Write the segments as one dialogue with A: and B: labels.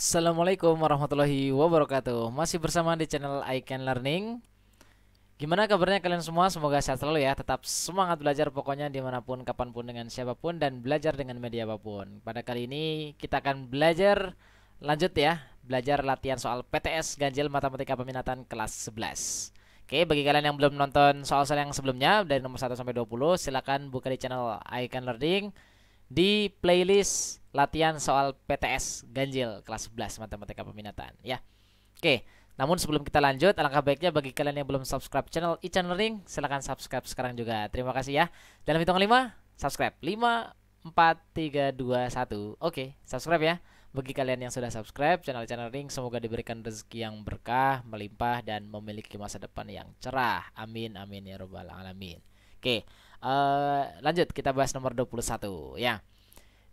A: Assalamualaikum warahmatullahi wabarakatuh. Masih bersama di channel I Can Learning. Gimana kabarnya kalian semua? Semoga sehat selalu ya. Tetap semangat belajar pokoknya dimanapun, kapanpun, dengan siapapun, dan belajar dengan media apapun. Pada kali ini kita akan belajar lanjut ya. Belajar latihan soal PTS Ganjil Matematika Peminatan kelas 11. Oke, bagi kalian yang belum nonton soal-soal yang sebelumnya dari nomor 1 sampai 20, silakan buka di channel I Can Learning di playlist latihan soal PTS Ganjil kelas 11 Matematika Peminatan ya. Oke, namun sebelum kita lanjut, alangkah baiknya bagi kalian yang belum subscribe channel iChan Learning, silahkan subscribe sekarang juga. Terima kasih ya. Dalam hitungan 5, subscribe. 5, 4, 3, 2, 1. Oke, subscribe ya. Bagi kalian yang sudah subscribe channel iChan Learning, semoga diberikan rezeki yang berkah, melimpah, dan memiliki masa depan yang cerah. Amin, amin ya robbal alamin. Oke, lanjut kita bahas nomor 21 ya.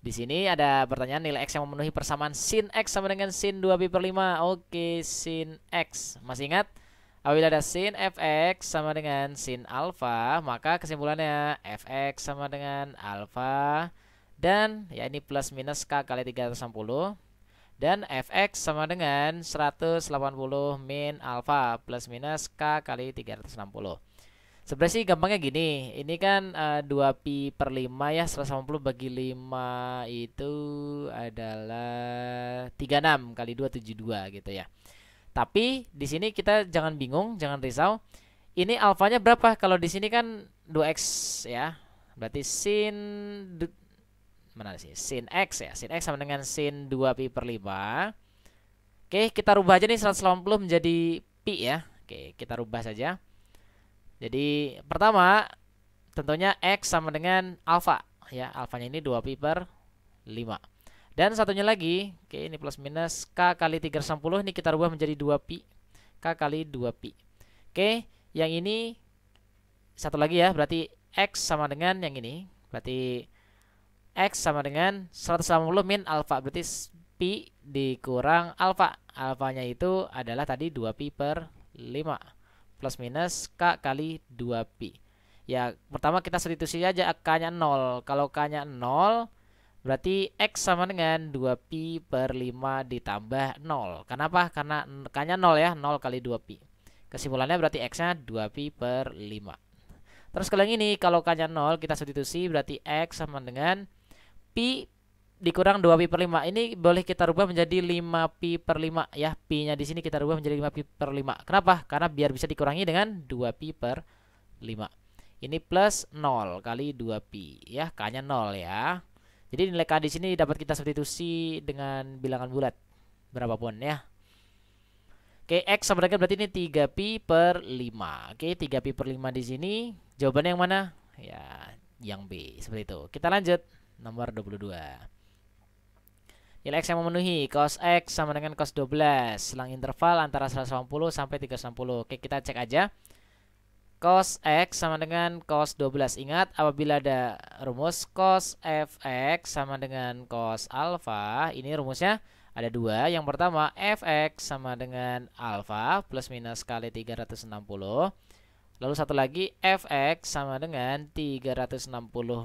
A: Di sini ada pertanyaan nilai X yang memenuhi persamaan sin X sama dengan sin 2pi/5. Oke, sin X. Masih ingat? Apabila ada sin fx sama dengan sin alfa, maka kesimpulannya fx sama dengan alfa. Dan ya ini plus minus k kali 360. Dan fx sama dengan 180 min alfa plus minus k kali 360. Sebenarnya sih gampangnya gini, ini kan 2pi/5 ya, 180 bagi 5 itu adalah 36 kali 2 72 gitu ya. Tapi di sini kita jangan bingung, jangan risau. Ini alfanya berapa? Kalau di sini kan 2x ya. Berarti mana sih? Sin x ya. Sin x sama dengan sin 2pi/5. Oke, kita rubah aja nih 180 menjadi pi ya. Oke, kita rubah saja. Jadi pertama tentunya X sama dengan alfa ya, alfanya ini 2pi/5. Dan satunya lagi, oke, ini plus minus K kali 360, ini kita rubah menjadi 2pi, K kali 2pi. Oke, yang ini satu lagi ya, berarti X sama dengan yang ini, berarti X sama dengan 180 min alfa, berarti pi dikurang alfa. Alfanya itu adalah tadi 2pi/5 plus minus K kali 2pi. Ya, pertama kita substitusi aja K-nya 0. Kalau K-nya 0, berarti X sama dengan 2pi/5 ditambah 0. Kenapa? Karena K-nya 0 ya, 0 kali 2pi. Kesimpulannya berarti X-nya 2pi/5. Terus kalau yang ini, kalau K-nya 0, kita substitusi berarti X sama dengan pi dikurang 2pi/5. Ini boleh kita rubah menjadi 5pi/5 ya. Pi-nya di sini kita rubah menjadi 5pi/5. Kenapa? Karena biar bisa dikurangi dengan 2pi/5. Ini plus 0 kali 2pi ya, K-nya 0 ya. Jadi nilai K di sini dapat kita substitusi dengan bilangan bulat berapapun ya. Oke, X sama dengan berarti ini 3pi/5. Oke, 3pi/5 di sini. Jawabannya yang mana? Ya, yang B. Seperti itu. Kita lanjut nomor 22. Nilai X yang memenuhi cos X sama dengan cos 12 selang interval antara 180 sampai 360. Oke, kita cek aja. Cos X sama dengan cos 12. Ingat, apabila ada rumus cos fx sama dengan cos alfa, ini rumusnya ada dua. Yang pertama, fx sama dengan alfa plus minus kali 360. Lalu satu lagi, fx sama dengan 360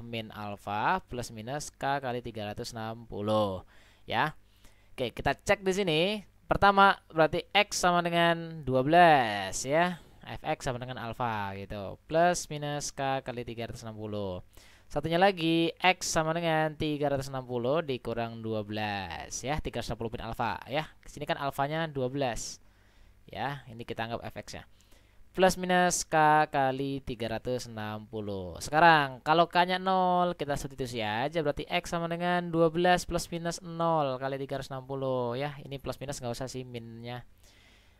A: min alfa plus minus k kali 360. Ya. Oke, kita cek di sini. Pertama berarti X sama dengan 12 ya. Fx sama dengan alfa gitu. Plus minus K kali 360. Satunya lagi X sama dengan 360 dikurang 12 ya. 360 min alfa ya. Sini kan alfanya 12. Ya, ini kita anggap Fx-nya. Plus minus K kali 360. Sekarang kalau K-nya 0, kita substitusi aja. Berarti X sama dengan 12 plus minus 0 kali 360 ya. Ini plus minus nggak usah sih minnya.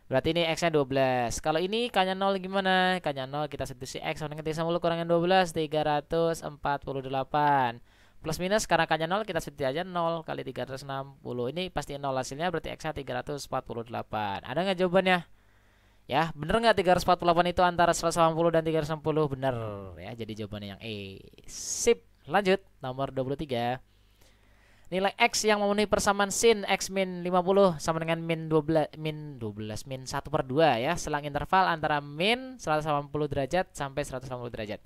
A: Berarti ini X-nya 12. Kalau ini K-nya 0 gimana? K-nya 0 kita substitusi X sama dengan 360 kurangan 12, 348. Plus minus karena K-nya 0 kita substitusi aja 0 kali 360. Ini pasti 0 hasilnya, berarti X-nya 348. Ada nggak jawabannya? Ya, bener nggak 348 itu antara 180 dan 360? Bener ya, jadi jawabannya yang E. Sip, lanjut nomor 23. Nilai X yang memenuhi persamaan sin X min 50 sama dengan min 12 min 1/2 ya, selang interval antara min 180 derajat sampai 180 derajat.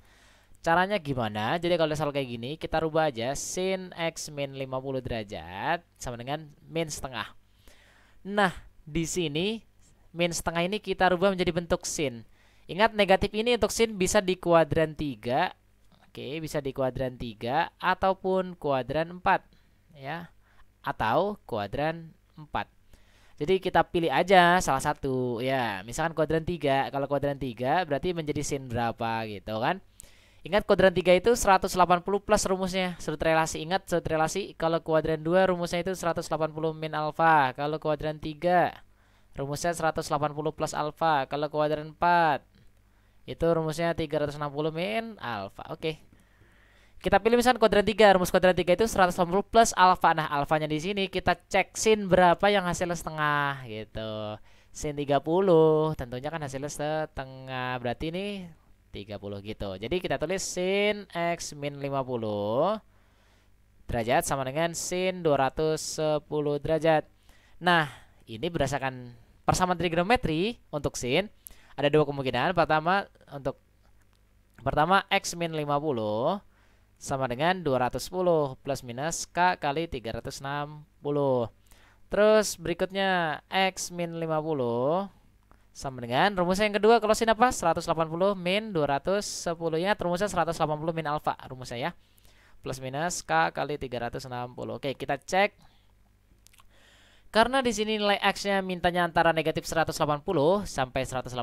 A: Caranya gimana? Jadi kalau soal kayak gini, kita rubah aja sin X min 50 derajat sama dengan min setengah. Nah, di sini min setengah ini kita rubah menjadi bentuk sin. Ingat negatif ini untuk sin bisa di kuadran 3. Oke, bisa di kuadran 3 ataupun kuadran 4 ya. Atau kuadran 4. Jadi kita pilih aja salah satu ya. Misalkan kuadran 3. Kalau kuadran 3 berarti menjadi sin berapa gitu kan. Ingat kuadran 3 itu 180 plus rumusnya. Sudut relasi, ingat sudut relasi. Kalau kuadran 2 rumusnya itu 180 min alfa. Kalau kuadran 3 rumusnya 180 plus alfa. Kalau kuadran 4 itu rumusnya 360 min alfa. Oke. Kita pilih misalkan kuadran 3, rumus kuadran 3 itu 180 plus alfa. Nah, alfanya di sini kita cek sin berapa yang hasilnya setengah gitu. Sin 30, tentunya kan hasilnya setengah. Berarti ini 30 gitu. Jadi kita tulis sin X min 50 derajat sama dengan sin 210 derajat. Nah, ini berdasarkan persamaan trigonometri untuk sin ada dua kemungkinan. Pertama X min 50 sama dengan 210 plus minus K kali 360. Terus berikutnya X min 50 sama dengan rumusnya yang kedua kalau sin apa? 180 min 210. Ingat rumusnya 180 min alfa rumusnya ya. Plus minus K kali 360. Oke, kita cek. Karena di sini nilai X-nya mintanya antara negatif 180 sampai 180.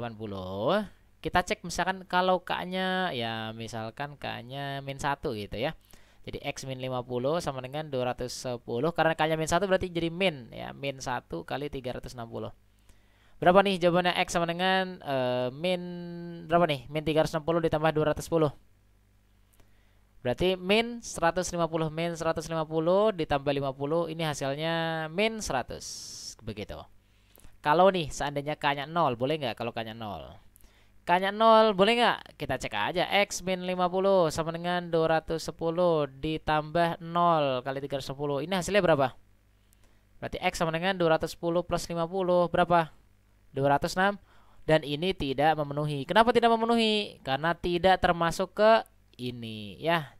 A: Kita cek misalkan kalau K-nya ya misalkan K-nya min 1 gitu ya. Jadi X min 50 sama dengan 210. Karena K-nya min 1 berarti jadi min ya. Min 1 kali 360. Berapa nih jawabannya? X sama dengan min berapa nih? Min 360 ditambah 210. Berarti min 150. Min 150 ditambah 50. Ini hasilnya min 100. Begitu. Kalau nih seandainya K-nya 0. Boleh nggak kalau K-nya 0? K-nya 0 boleh nggak? Kita cek aja. X min 50 sama dengan 210 ditambah 0 kali 310. Ini hasilnya berapa? Berarti X sama dengan 210 plus 50 berapa? 206. Dan ini tidak memenuhi. Kenapa tidak memenuhi? Karena tidak termasuk ke ini ya.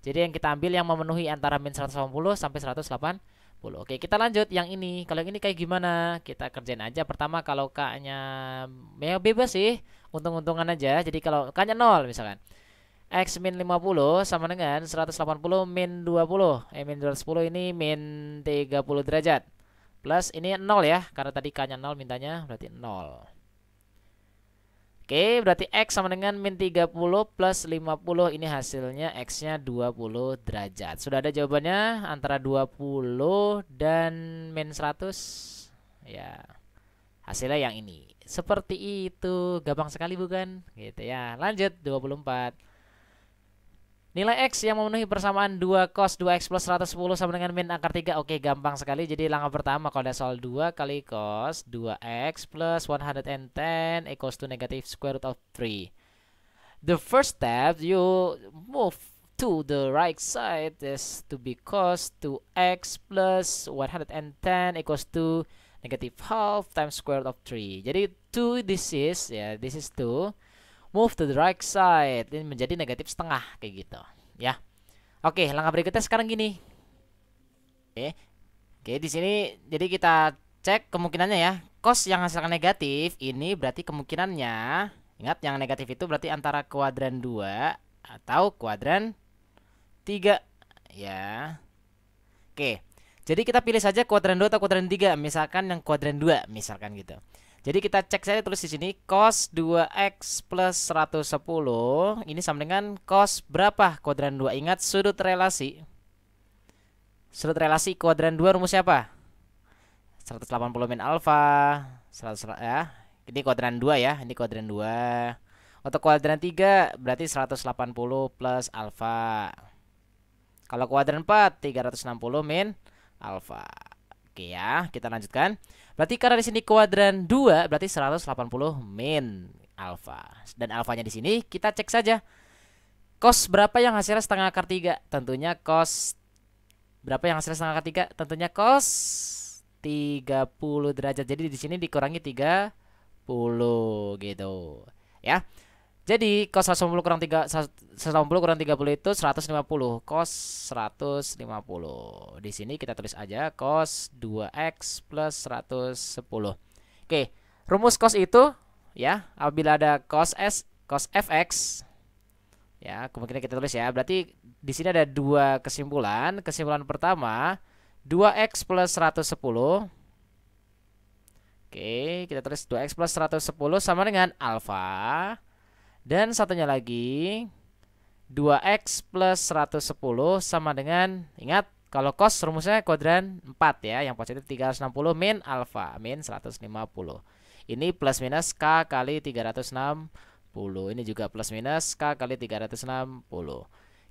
A: Jadi yang kita ambil yang memenuhi antara min 180 sampai 180. Oke, kita lanjut yang ini. Kalau yang ini kayak gimana? Kita kerjain aja. Pertama kalau K-nya ya bebas sih. Untung-untungan aja. Jadi kalau K-nya 0 misalkan. X min 50 sama dengan 180 min 20. Min 210 ini min 30 derajat. Plus ini 0 ya. Karena tadi K-nya 0 mintanya berarti 0. Oke, berarti X sama dengan min 30 plus 50. Ini hasilnya X-nya 20 derajat. Sudah ada jawabannya antara 20 dan min 100. Ya, hasilnya yang ini. Seperti itu. Gampang sekali bukan? Gitu ya. Lanjut, 24. Nilai X yang memenuhi persamaan 2 cos 2X plus 110 sama dengan min akar 3. Oke, gampang sekali. Jadi langkah pertama kalau ada soal 2 kali cos 2X plus 110 equals to negative square root of 3. The first step, you move to the right side is to be cos 2X plus 110 equals to negative half times square root of 3. Jadi 2 this is 2. Move to the right side, ini menjadi negatif setengah kayak gitu ya. Oke, langkah berikutnya sekarang gini. Oke, di sini jadi kita cek kemungkinannya ya. Cos yang hasilkan negatif ini berarti kemungkinannya, ingat yang negatif itu berarti antara kuadran 2 atau kuadran 3 ya. Oke. Jadi kita pilih saja kuadran 2 atau kuadran 3, misalkan yang kuadran 2 misalkan gitu. Jadi kita cek saja tulis di sini cos 2x plus 110 ini sama dengan cos berapa kuadran 2. Ingat sudut relasi. Sudut relasi kuadran 2 rumusnya apa? 180 min alfa 100 ya. Ini kuadran 2 ya, ini kuadran 2. Untuk kuadran 3 berarti 180 plus alfa. Kalau kuadran 4 360 min alfa. Oke ya, kita lanjutkan. Berarti karena di sini kuadran 2 berarti 180 min alfa. Dan alfanya di sini kita cek saja. Cos berapa yang hasilnya setengah akar 3? Tentunya cos berapa yang hasilnya setengah akar 3? Tentunya cos 30 derajat. Jadi di sini dikurangi 30 gitu. Ya. Jadi cos 180 kurang 180 kurang 30 itu 150. Cos 150. Di sini kita tulis aja cos 2x plus 110. Oke, rumus cos itu ya, apabila ada cos fx ya, kemungkinan kita tulis ya. Berarti di sini ada dua kesimpulan. Kesimpulan pertama, 2x plus 110. Oke, kita tulis 2x plus 110 sama dengan alfa. Dan satunya lagi 2x plus 110 sama dengan, ingat kalau cos rumusnya kuadran 4 ya, yang positif 360 min alfa min 150. Ini plus minus k kali 360. Ini juga plus minus k kali 360.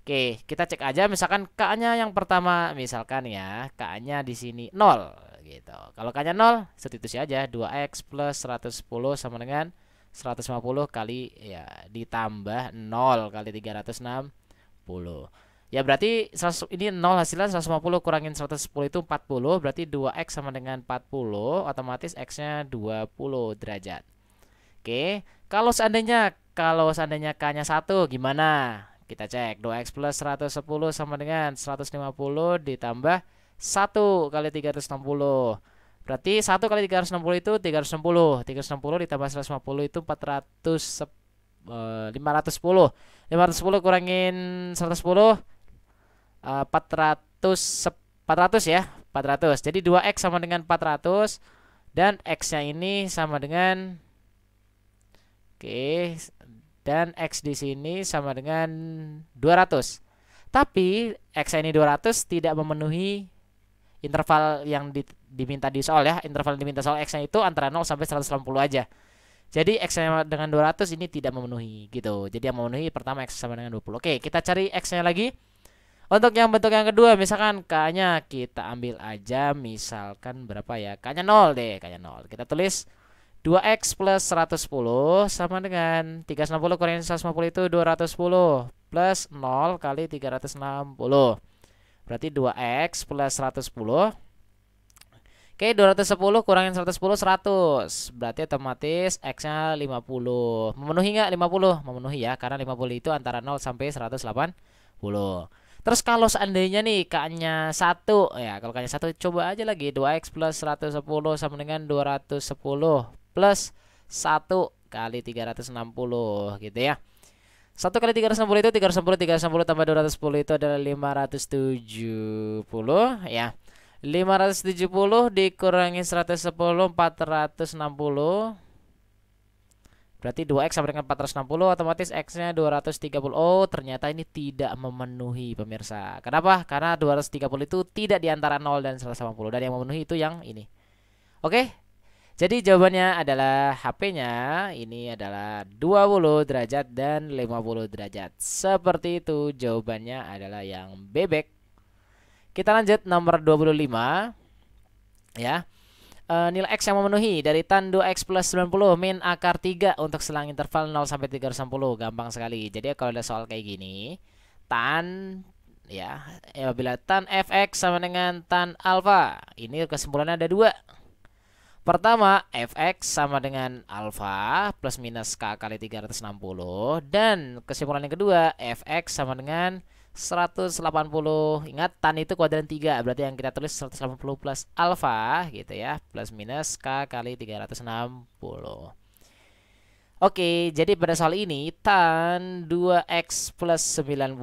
A: Oke, kita cek aja misalkan k-nya yang pertama, misalkan ya, k-nya di sini 0 gitu. Kalau k-nya 0, substitusi aja 2x plus 110 sama dengan 150 kali ya ditambah 0 kali 360. Ya berarti ini 0 hasilnya 150 kurangin 110 itu 40. Berarti 2x sama dengan 40. Otomatis x-nya 20 derajat. Oke, kalau seandainya k-nya 1 gimana? Kita cek 2x plus 110 sama dengan 150 ditambah 1 kali 360. Berarti 1 kali 360 itu 360. 360 ditambah 150 itu 510. 510 kurangin 110 400 ya. 400. Jadi 2x sama dengan 400 dan x-nya ini sama dengan, oke, dan x di sini sama dengan 200. Tapi x-nya ini 200 tidak memenuhi interval yang diminta di soal ya. Interval yang diminta soal x-nya itu antara 0 sampai 180 aja. Jadi x-nya dengan 200 ini tidak memenuhi gitu. Jadi yang memenuhi pertama x sama dengan 20. Oke, kita cari x-nya lagi. Untuk yang bentuk yang kedua, misalkan k-nya kita ambil aja misalkan berapa ya? K-nya 0 deh, k-nya 0. Kita tulis 2x plus 110 sama dengan 360 kurangin 150 itu 210 plus 0 kali 360. Berarti 2x plus 110. Oke, 210 kurangin 110 100. Berarti otomatis x-nya 50. Memenuhi nggak 50? Memenuhi ya, karena 50 itu antara 0 sampai 180. Terus kalau seandainya nih k-nya 1 ya, kalau k-nya 1 coba aja lagi 2x plus 110 sama dengan 210 plus 1 kali 360 gitu ya. 1 kali 360 itu 360 tambah 210 itu adalah 570 ya. 570 dikurangi 110 460. Berarti 2x sama dengan 460, otomatis x-nya 230. Oh, ternyata ini tidak memenuhi pemirsa. Kenapa? Karena 230 itu tidak di antara 0 dan 180, dan yang memenuhi itu yang ini. Oke. Jadi jawabannya adalah HP-nya ini adalah 20 derajat dan 50 derajat. Seperti itu jawabannya adalah yang bebek. Kita lanjut nomor 25 ya. Nilai x yang memenuhi dari tan 2x plus 90 min akar 3 untuk selang interval 0 sampai 360. Gampang sekali. Jadi kalau ada soal kayak gini, tan ya, apabila tan fx sama dengan tan alfa, ini kesimpulannya ada dua. Pertama, fx sama dengan alfa plus minus k kali 360. Dan kesimpulan yang kedua, fx sama dengan 180. Ingat tan itu kuadran 3, berarti yang kita tulis 180 plus alfa gitu ya, plus minus k kali 360. Oke, jadi pada soal ini tan 2x plus 90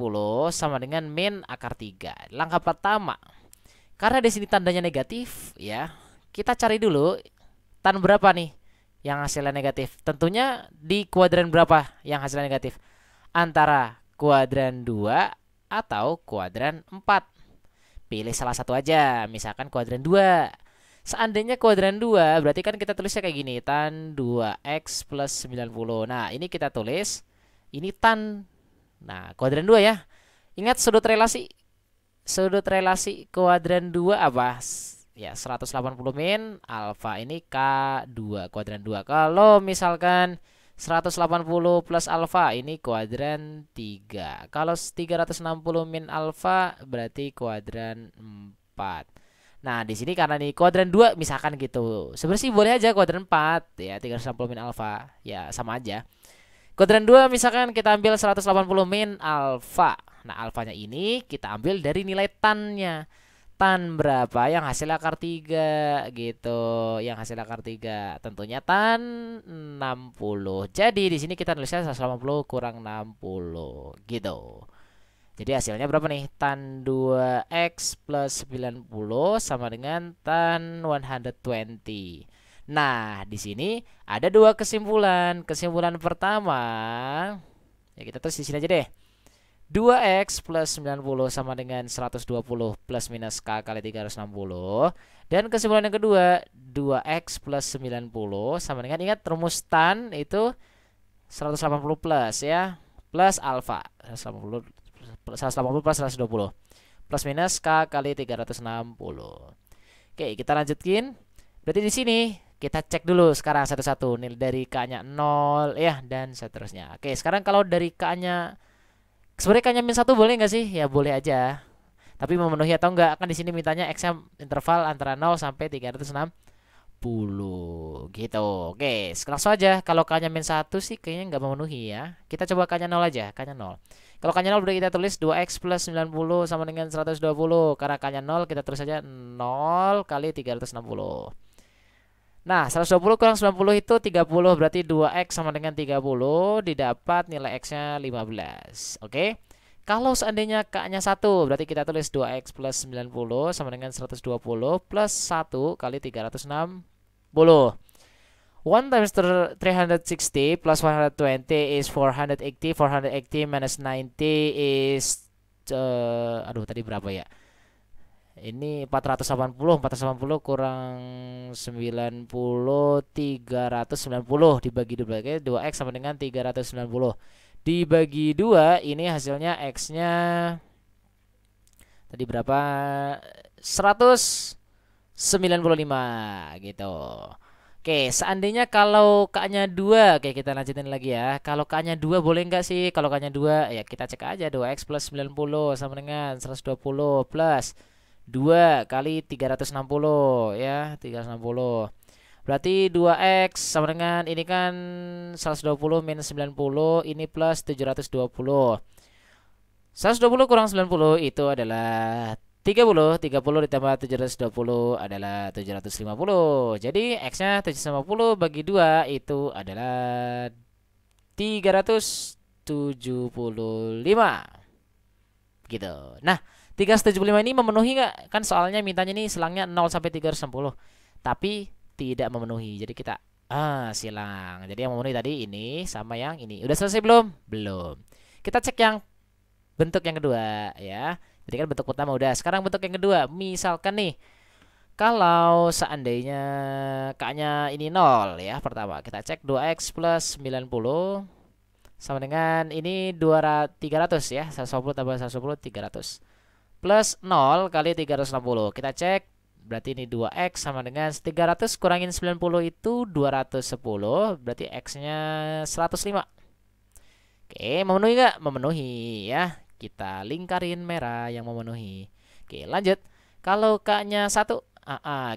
A: sama dengan min akar 3. Langkah pertama, karena di sini tandanya negatif ya, kita cari dulu tan berapa nih yang hasilnya negatif. Tentunya di kuadran berapa yang hasilnya negatif? Antara kuadran 2 atau kuadran 4. Pilih salah satu aja, misalkan kuadran 2. Seandainya kuadran 2, berarti kan kita tulisnya kayak gini, tan 2x plus 90. Nah, ini kita tulis, ini tan, nah kuadran 2 ya. Ingat sudut relasi kuadran 2 apa? Ya, 180 min alfa, ini K2 kuadran 2. Kalau misalkan 180 plus alfa ini kuadran 3. Kalau 360 min alfa berarti kuadran 4. Nah, di sini karena nih kuadran 2 misalkan gitu. Sebenarnya sih boleh aja kuadran 4 ya, 360 min alfa. Ya, sama aja. Kuadran 2 misalkan kita ambil 180 min alfa. Nah, alfanya ini kita ambil dari nilai tannya. Tan berapa yang hasil akar 3 gitu. Yang hasil akar 3 tentunya tan 60. Jadi di sini kita nulisnya 180 kurang 60 gitu. Jadi hasilnya berapa nih? Tan 2x plus 90 sama dengan tan 120. Nah, di sini ada dua kesimpulan. Kesimpulan pertama, ya kita terus di sini aja deh. 2x plus 90 sama dengan 120 plus minus k kali 360. Dan kesimpulan yang kedua, 2x plus 90 sama dengan, ingat rumus tan itu 180 plus ya, plus alfa 180 plus 120 plus minus k kali 360. Oke, kita lanjutin. Berarti di sini kita cek dulu sekarang satu-satu nilai dari k-nya 0 ya dan seterusnya. Oke, sekarang kalau dari k-nya sebenarnya k-nya min 1 boleh nggak sih? Ya boleh aja. Tapi memenuhi atau enggak? Kan di sini mintanya x-nya interval antara 0 sampai 360 gitu. Oke, langsung aja. Kalau k-nya min 1 sih kayaknya nggak memenuhi ya. Kita coba k-nya 0 aja, k-nya 0. Kalau k-nya 0 berarti kita tulis 2x plus 90 sama dengan 120. Karena k-nya 0 kita tulis saja 0 kali 360. Nah, 120 kurang 90 itu 30, berarti 2x sama dengan 30, didapat nilai x-nya 15. Oke. Kalau seandainya k-nya 1, berarti kita tulis 2x plus 90 sama dengan 120 plus 1 kali 360. 1 times 360 plus 120 is 480. 480 minus 90 is aduh tadi berapa ya? Ini 480 kurang 90 390 dibagi 2x sama dengan 390 dibagi 2, ini hasilnya x-nya tadi berapa? 195 gitu. Oke, seandainya kalau k-nya 2, oke kita lanjutin lagi ya. Kalau k-nya 2 boleh nggak sih? Kalau k-nya 2 ya kita cek aja 2x plus 90 sama dengan 120 plus 2 kali 360 ya, 360. Berarti 2x sama dengan ini kan 120 minus 90, ini plus 720. 120 kurang 90 itu adalah 30 ditambah 720 adalah 750. Jadi x-nya 750 bagi 2 itu adalah 375. Gitu. Nah, 375 ini memenuhi nggak? Kan soalnya mintanya nih selangnya 0 sampai 360. Tapi tidak memenuhi. Jadi kita silang. Jadi yang memenuhi tadi ini sama yang ini. Udah selesai belum? Belum. Kita cek yang bentuk yang kedua ya. Jadi kan bentuk pertama udah. Sekarang bentuk yang kedua. Misalkan nih, kalau seandainya k-nya ini 0 ya. Pertama kita cek 2x plus 90 sama dengan ini 300 ya. 120 tambah 120 300 plus 0 kali 360. Kita cek, berarti ini 2x sama dengan 300 kurangin 90 itu 210, berarti x-nya 105. Oke, memenuhi nggak? Memenuhi ya. Kita lingkarin merah yang memenuhi. Oke, lanjut. Kalau k-nya 1,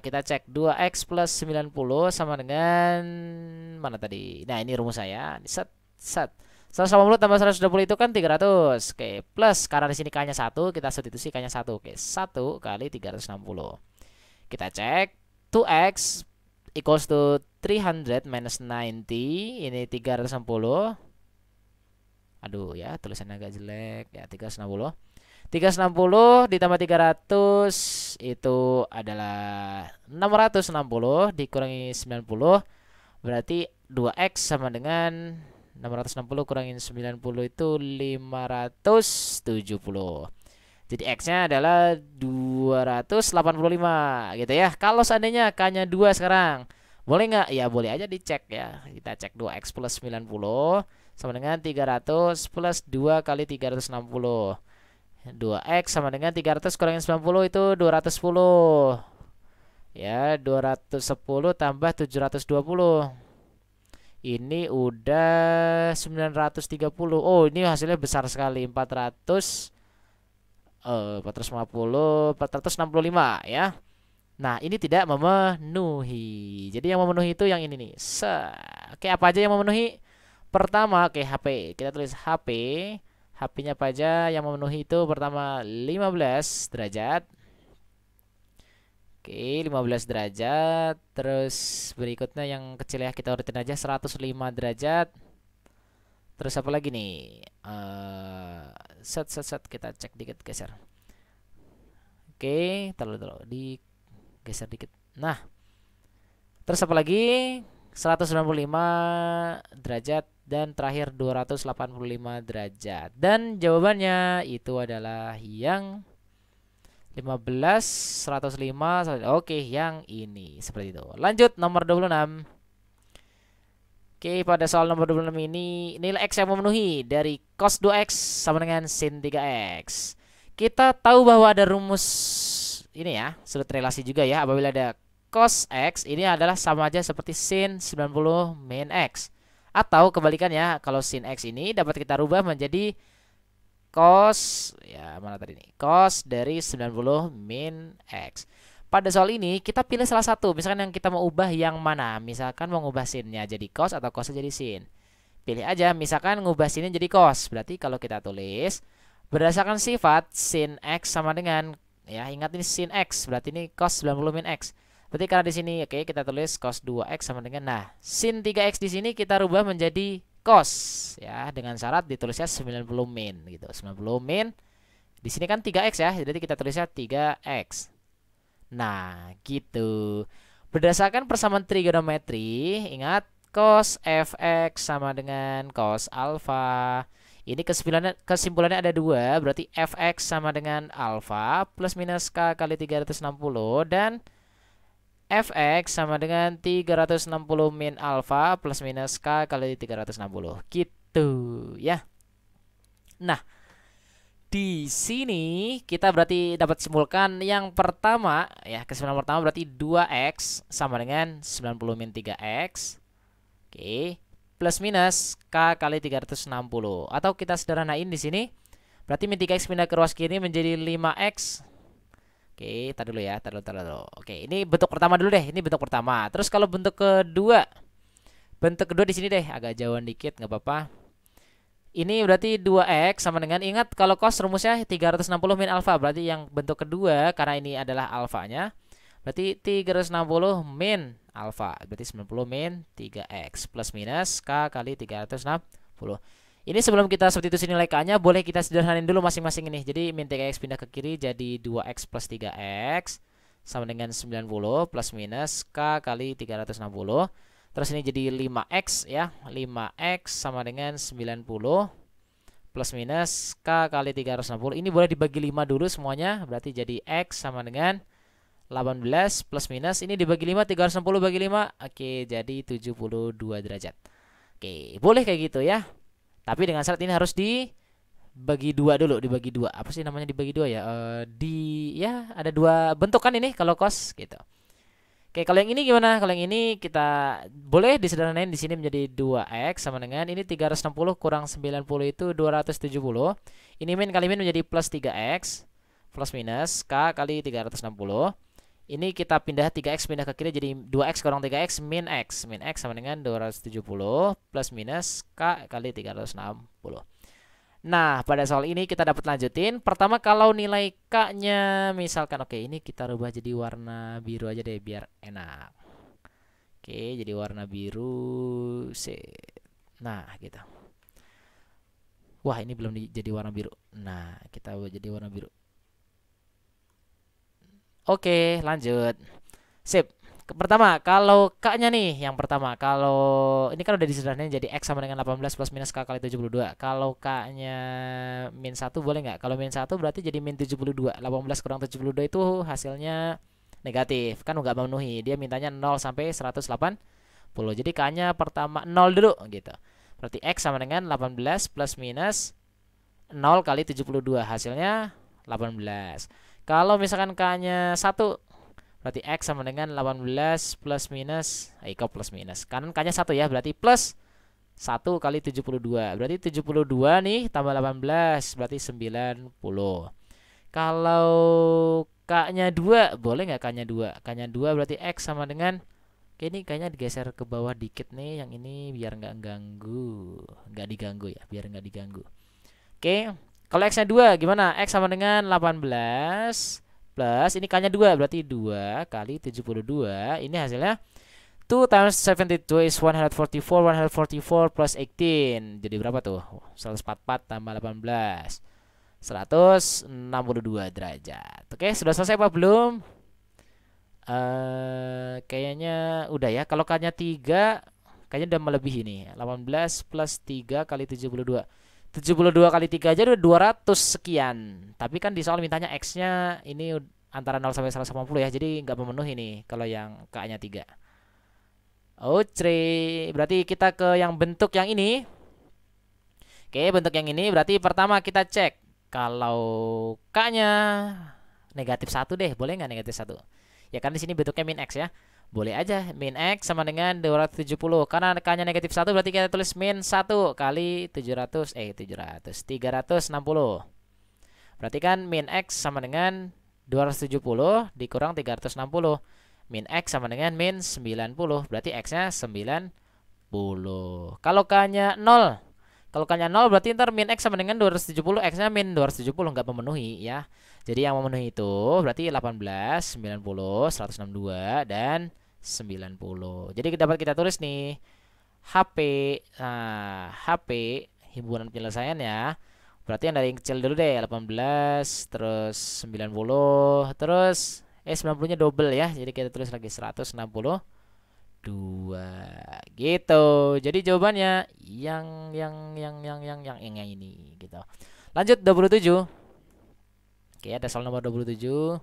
A: kita cek 2x plus 90 sama dengan mana tadi? Nah, ini rumus saya. Set, set. 180 tambah 120 itu kan 300. Oke, plus karena di sini k-nya 1, kita substitusi k-nya 1. Oke, 1 kali 360. Kita cek 2x equals to 300 minus 90. Ini 360. Aduh ya, tulisannya agak jelek ya, 360. 360 ditambah 300 itu adalah 660 dikurangi 90, berarti 2x sama dengan 660 kurangin 90 itu 570. Jadi x-nya adalah 285 gitu ya. Kalau seandainya k-nya 2 sekarang, boleh nggak? Ya boleh aja dicek ya. Kita cek 2x plus 90 sama dengan 300 plus 2 kali 360. 2x sama dengan 300 kurangin 90 itu 210. Ya, 210 tambah 720. Ini udah 930. Oh, ini hasilnya besar sekali. 465 ya. Nah, ini tidak memenuhi. Jadi yang memenuhi itu yang ini nih. Oke, apa aja yang memenuhi? Pertama, oke, HP. Kita tulis HP. HP-nya apa aja yang memenuhi itu? Pertama 15 derajat. Oke, 15 derajat. Terus berikutnya yang kecil ya, kita urutin aja 105 derajat. Terus apa lagi nih? Set kita cek dikit, geser. Oke, taruh digeser dikit. Nah, terus apa lagi? 195 derajat dan terakhir 285 derajat. Dan jawabannya itu adalah yang 15, 105. Oke, yang ini seperti itu. Lanjut nomor 26. Oke, pada soal nomor 26 ini nilai X yang memenuhi dari cos 2X sama dengan sin 3X. Kita tahu bahwa ada rumus ini ya, sudut relasi juga ya. Apabila ada cos X, ini adalah sama aja seperti sin 90 min X. Atau kebalikannya, kalau sin X ini dapat kita rubah menjadi cos, ya mana tadi nih, cos dari 90 min X. Pada soal ini kita pilih salah satu. Misalkan yang kita mau ubah yang mana. Misalkan mau ngubah sinnya jadi cos atau cosnya jadi sin. Pilih aja, misalkan ngubah sinnya jadi cos. Berarti kalau kita tulis berdasarkan sifat sin X sama dengan, ya ingat ini sin X, berarti ini cos 90 min X. Berarti karena di sini oke, kita tulis cos 2X sama dengan, nah sin 3X di sini kita rubah menjadi cos ya, dengan syarat ditulisnya 90 min gitu. 90 min. Di sini kan 3X ya. Jadi kita tulisnya 3X. Nah, gitu. Berdasarkan persamaan trigonometri, ingat cos fx sama dengan cos alfa. Ini kesimpulannya ada dua, berarti fx sama dengan alfa plus minus k kali 360 dan fx sama dengan 360 min alfa plus minus k kali 360. Gitu ya. Nah, di sini kita berarti dapat simpulkan yang pertama ya, kesimpulan pertama berarti 2x sama dengan 90 min 3x. Oke, plus minus k kali 360. Atau kita sederhanain di sini. Berarti min 3x pindah ke ruas kiri menjadi 5x. Oke, tar dulu ya, tar dulu. Oke, ini bentuk pertama dulu deh. Ini bentuk pertama. Terus kalau bentuk kedua. Bentuk kedua di sini deh, agak jauhan dikit nggak apa-apa. Ini berarti 2x sama dengan, ingat kalau cos rumusnya 360 min alfa. Berarti yang bentuk kedua karena ini adalah alfanya, berarti 360 min alfa. Berarti 90 min 3x plus minus k kali 360. Ini sebelum kita substitusi nilai k-nya, boleh kita sederhanain dulu masing-masing ini. Jadi min 3x pindah ke kiri jadi 2x plus 3x sama dengan 90 plus minus k kali 360. Terus ini jadi 5x ya. 5x sama dengan 90 plus minus k kali 360. Ini boleh dibagi 5 dulu semuanya. Berarti jadi x sama dengan 18 plus minus. Ini dibagi 5, 360 bagi 5. Oke, jadi 72 derajat. Oke, boleh kayak gitu ya. Tapi dengan syarat ini harus dibagi 2 dulu. Dibagi 2. Apa sih namanya dibagi 2 ya? Ya ada 2 bentuk kan ini kalau cos gitu. Oke, kalau yang ini gimana? Kalau yang ini kita boleh disederhanain di sini menjadi 2x sama dengan ini 360 kurang 90 itu 270. Ini min kali min menjadi plus 3x plus minus k kali 360. Ini kita pindah 3x pindah ke kiri jadi 2x kurang 3x min x. Min x sama dengan 270 plus minus k kali 360. Nah, pada soal ini kita dapat lanjutin. Pertama, kalau nilai K-nya misalkan, oke, ini kita rubah jadi warna biru aja deh biar enak. Oke, jadi warna biru. Nah, gitu. Wah, ini belum jadi warna biru. Nah, kita buat jadi warna biru. Oke, lanjut. Sip. Pertama, kalau K-nya nih, yang pertama, kalau ini kan udah disederhanain jadi X sama dengan 18 plus minus K kali 72. Kalau K-nya min 1 boleh nggak? Kalau min 1 berarti jadi min 72. 18 kurang 72 itu hasilnya negatif. Kan nggak memenuhi. Dia mintanya 0 sampai 180. Jadi K-nya pertama 0 dulu gitu. Berarti X sama dengan 18 plus minus 0 kali 72. Hasilnya 18. Kalau misalkan K-nya 1, berarti X sama dengan 18 plus minus, kok plus minus, kanan K-nya 1 ya, berarti plus 1 kali 72. Berarti 72 nih tambah 18 berarti 90. Kalau K-nya 2, boleh nggak K-nya 2? K-nya 2 berarti X sama dengan Oke, ini kayaknya digeser ke bawah dikit nih, yang ini biar nggak ganggu, nggak diganggu ya, biar nggak diganggu. Oke, kalau X-nya 2 gimana? X sama dengan 18 plus, ini K-nya 2, berarti 2 kali 72. Ini hasilnya 2 times 72 is 144, 144 plus 18. Jadi berapa tuh? 144 tambah 18. 162 derajat. Oke, sudah selesai apa belum? Kayaknya udah ya. Kalau K-nya 3, kayaknya udah melebihi nih. 18 plus 3 kali 72. 72 kali 3 aja udah 200 sekian. Tapi kan di soal mintanya X-nya ini antara 0 sampai 180 ya. Jadi nggak memenuhi nih kalau yang K-nya 3. Oh, berarti kita ke yang bentuk yang ini. Oke, bentuk yang ini berarti pertama kita cek. Kalau K-nya negatif 1 deh, boleh nggak negatif 1? Ya kan di sini bentuknya min X ya. Boleh aja min X sama dengan 270. Karena K-nya negatif 1 berarti kita tulis min 1 kali 360. Berarti kan min X sama dengan 270 dikurang 360. Min X sama dengan min 90. Berarti X-nya 90. Kalau K-nya 0. Kalau K-nya 0 berarti ntar min X sama dengan 270. X-nya min 270 nggak memenuhi ya. Jadi yang memenuhi itu berarti 18, 90, 162, dan 90. Jadi dapat kita tulis nih HP. Nah, HP himpunan penyelesaiannya berarti yang dari yang kecil dulu deh, 18 terus 90 terus 90-nya double ya. Jadi kita tulis lagi 162 gitu. Jadi jawabannya yang ini gitu. Lanjut 27. Oke, ada soal nomor 27.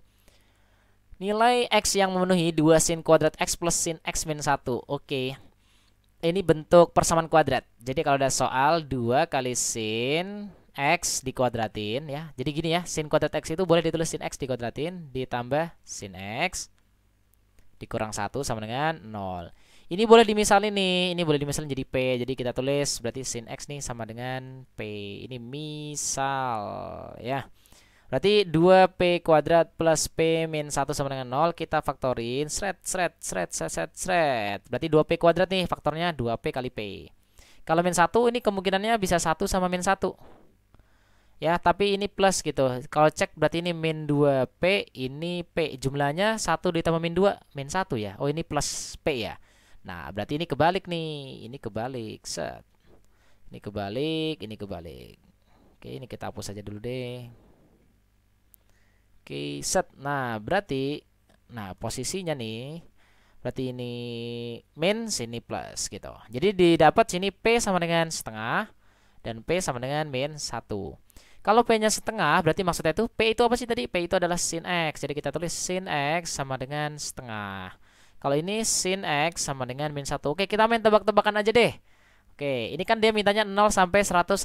A: Nilai X yang memenuhi 2 sin kuadrat X plus sin X min 1. Oke. Ini bentuk persamaan kuadrat. Jadi kalau ada soal 2 kali sin X dikuadratin ya. Jadi gini ya, sin kuadrat X itu boleh ditulis sin X dikuadratin ditambah sin X dikurang 1 sama dengan 0. Ini boleh dimisalin nih, ini boleh dimisalin jadi P. Jadi kita tulis berarti sin X nih sama dengan P. Ini misal ya. Berarti 2P kuadrat plus P min 1 sama dengan 0. Kita faktorin. Berarti 2P kuadrat nih faktornya 2P kali P. Kalau min 1 ini kemungkinannya bisa 1 sama min 1. Ya, tapi ini plus gitu. Kalau cek berarti ini min 2P. Ini P. Jumlahnya 1 ditambah min 2. Min 1 ya. Oh, ini plus P ya. Nah, berarti ini kebalik nih. Ini kebalik. Set. Ini kebalik. Ini kebalik. Oke, ini kita hapus saja dulu deh. Oke, set. Nah, berarti posisinya nih berarti ini min, sini plus gitu. Jadi didapat sini P sama dengan setengah dan P sama dengan min 1. Kalau P-nya setengah berarti maksudnya itu P itu apa sih tadi? P itu adalah sin X. Jadi kita tulis sin X sama dengan setengah. Kalau ini sin X sama dengan min 1. Oke, kita main tebak-tebakan aja deh. Oke, ini kan dia mintanya 0 sampai 180.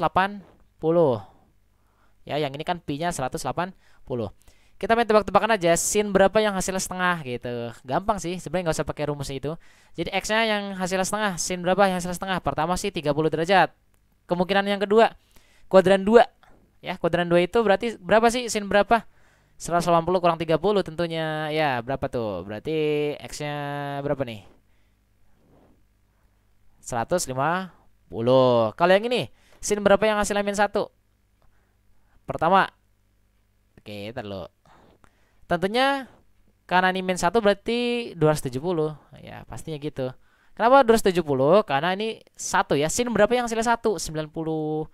A: Ya, yang ini kan Pi-nya 180. Kita main tebak-tebakan aja sin berapa yang hasilnya setengah gitu. Gampang sih, sebenarnya nggak usah pakai rumus itu. Jadi X-nya yang hasilnya setengah, sin berapa yang hasilnya setengah? Pertama sih 30 derajat. Kemungkinan yang kedua, kuadran 2. Ya, kuadran 2 itu berarti berapa sih sin berapa? 180 kurang 30 tentunya. Ya, berapa tuh? Berarti X-nya berapa nih? 150. Kalau yang ini, sin berapa yang hasilnya min 1? Pertama. Oke, terlalu. Tentunya karena ini min 1 berarti 270. Ya, pastinya gitu. Kenapa 270? Karena ini 1 ya. Sin berapa yang hasilnya 1? 90.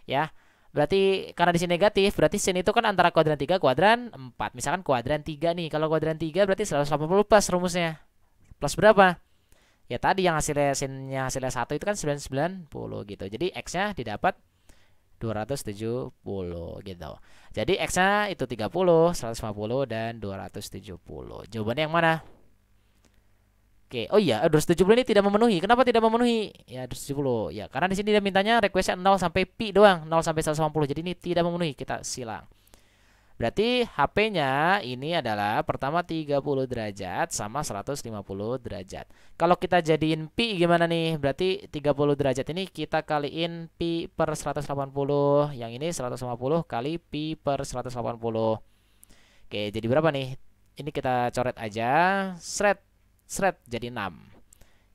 A: Ya. Berarti karena di sini negatif, berarti sin itu kan antara kuadran 3 kuadran 4. Misalkan kuadran 3 nih. Kalau kuadran 3 berarti 180 plus rumusnya. Plus berapa? Ya tadi yang hasilnya sinnya hasilnya 1 itu kan 990 gitu. Jadi X-nya didapat 270 gitu. Jadi X-nya itu 30, 150 dan 270. Jawabannya yang mana? Oke, oh iya, 270 ini tidak memenuhi. Kenapa tidak memenuhi? Ya 270. Ya, karena di sini dia mintanya requestnya 0 sampai pi doang, 0 sampai 150. Jadi ini tidak memenuhi, kita silang. Berarti HP-nya ini adalah pertama 30 derajat sama 150 derajat. Kalau kita jadiin pi gimana nih? Berarti 30 derajat ini kita kaliin pi per 180. Yang ini 150 kali pi per 180. Oke, jadi berapa nih? Ini kita coret aja. Sret jadi 6.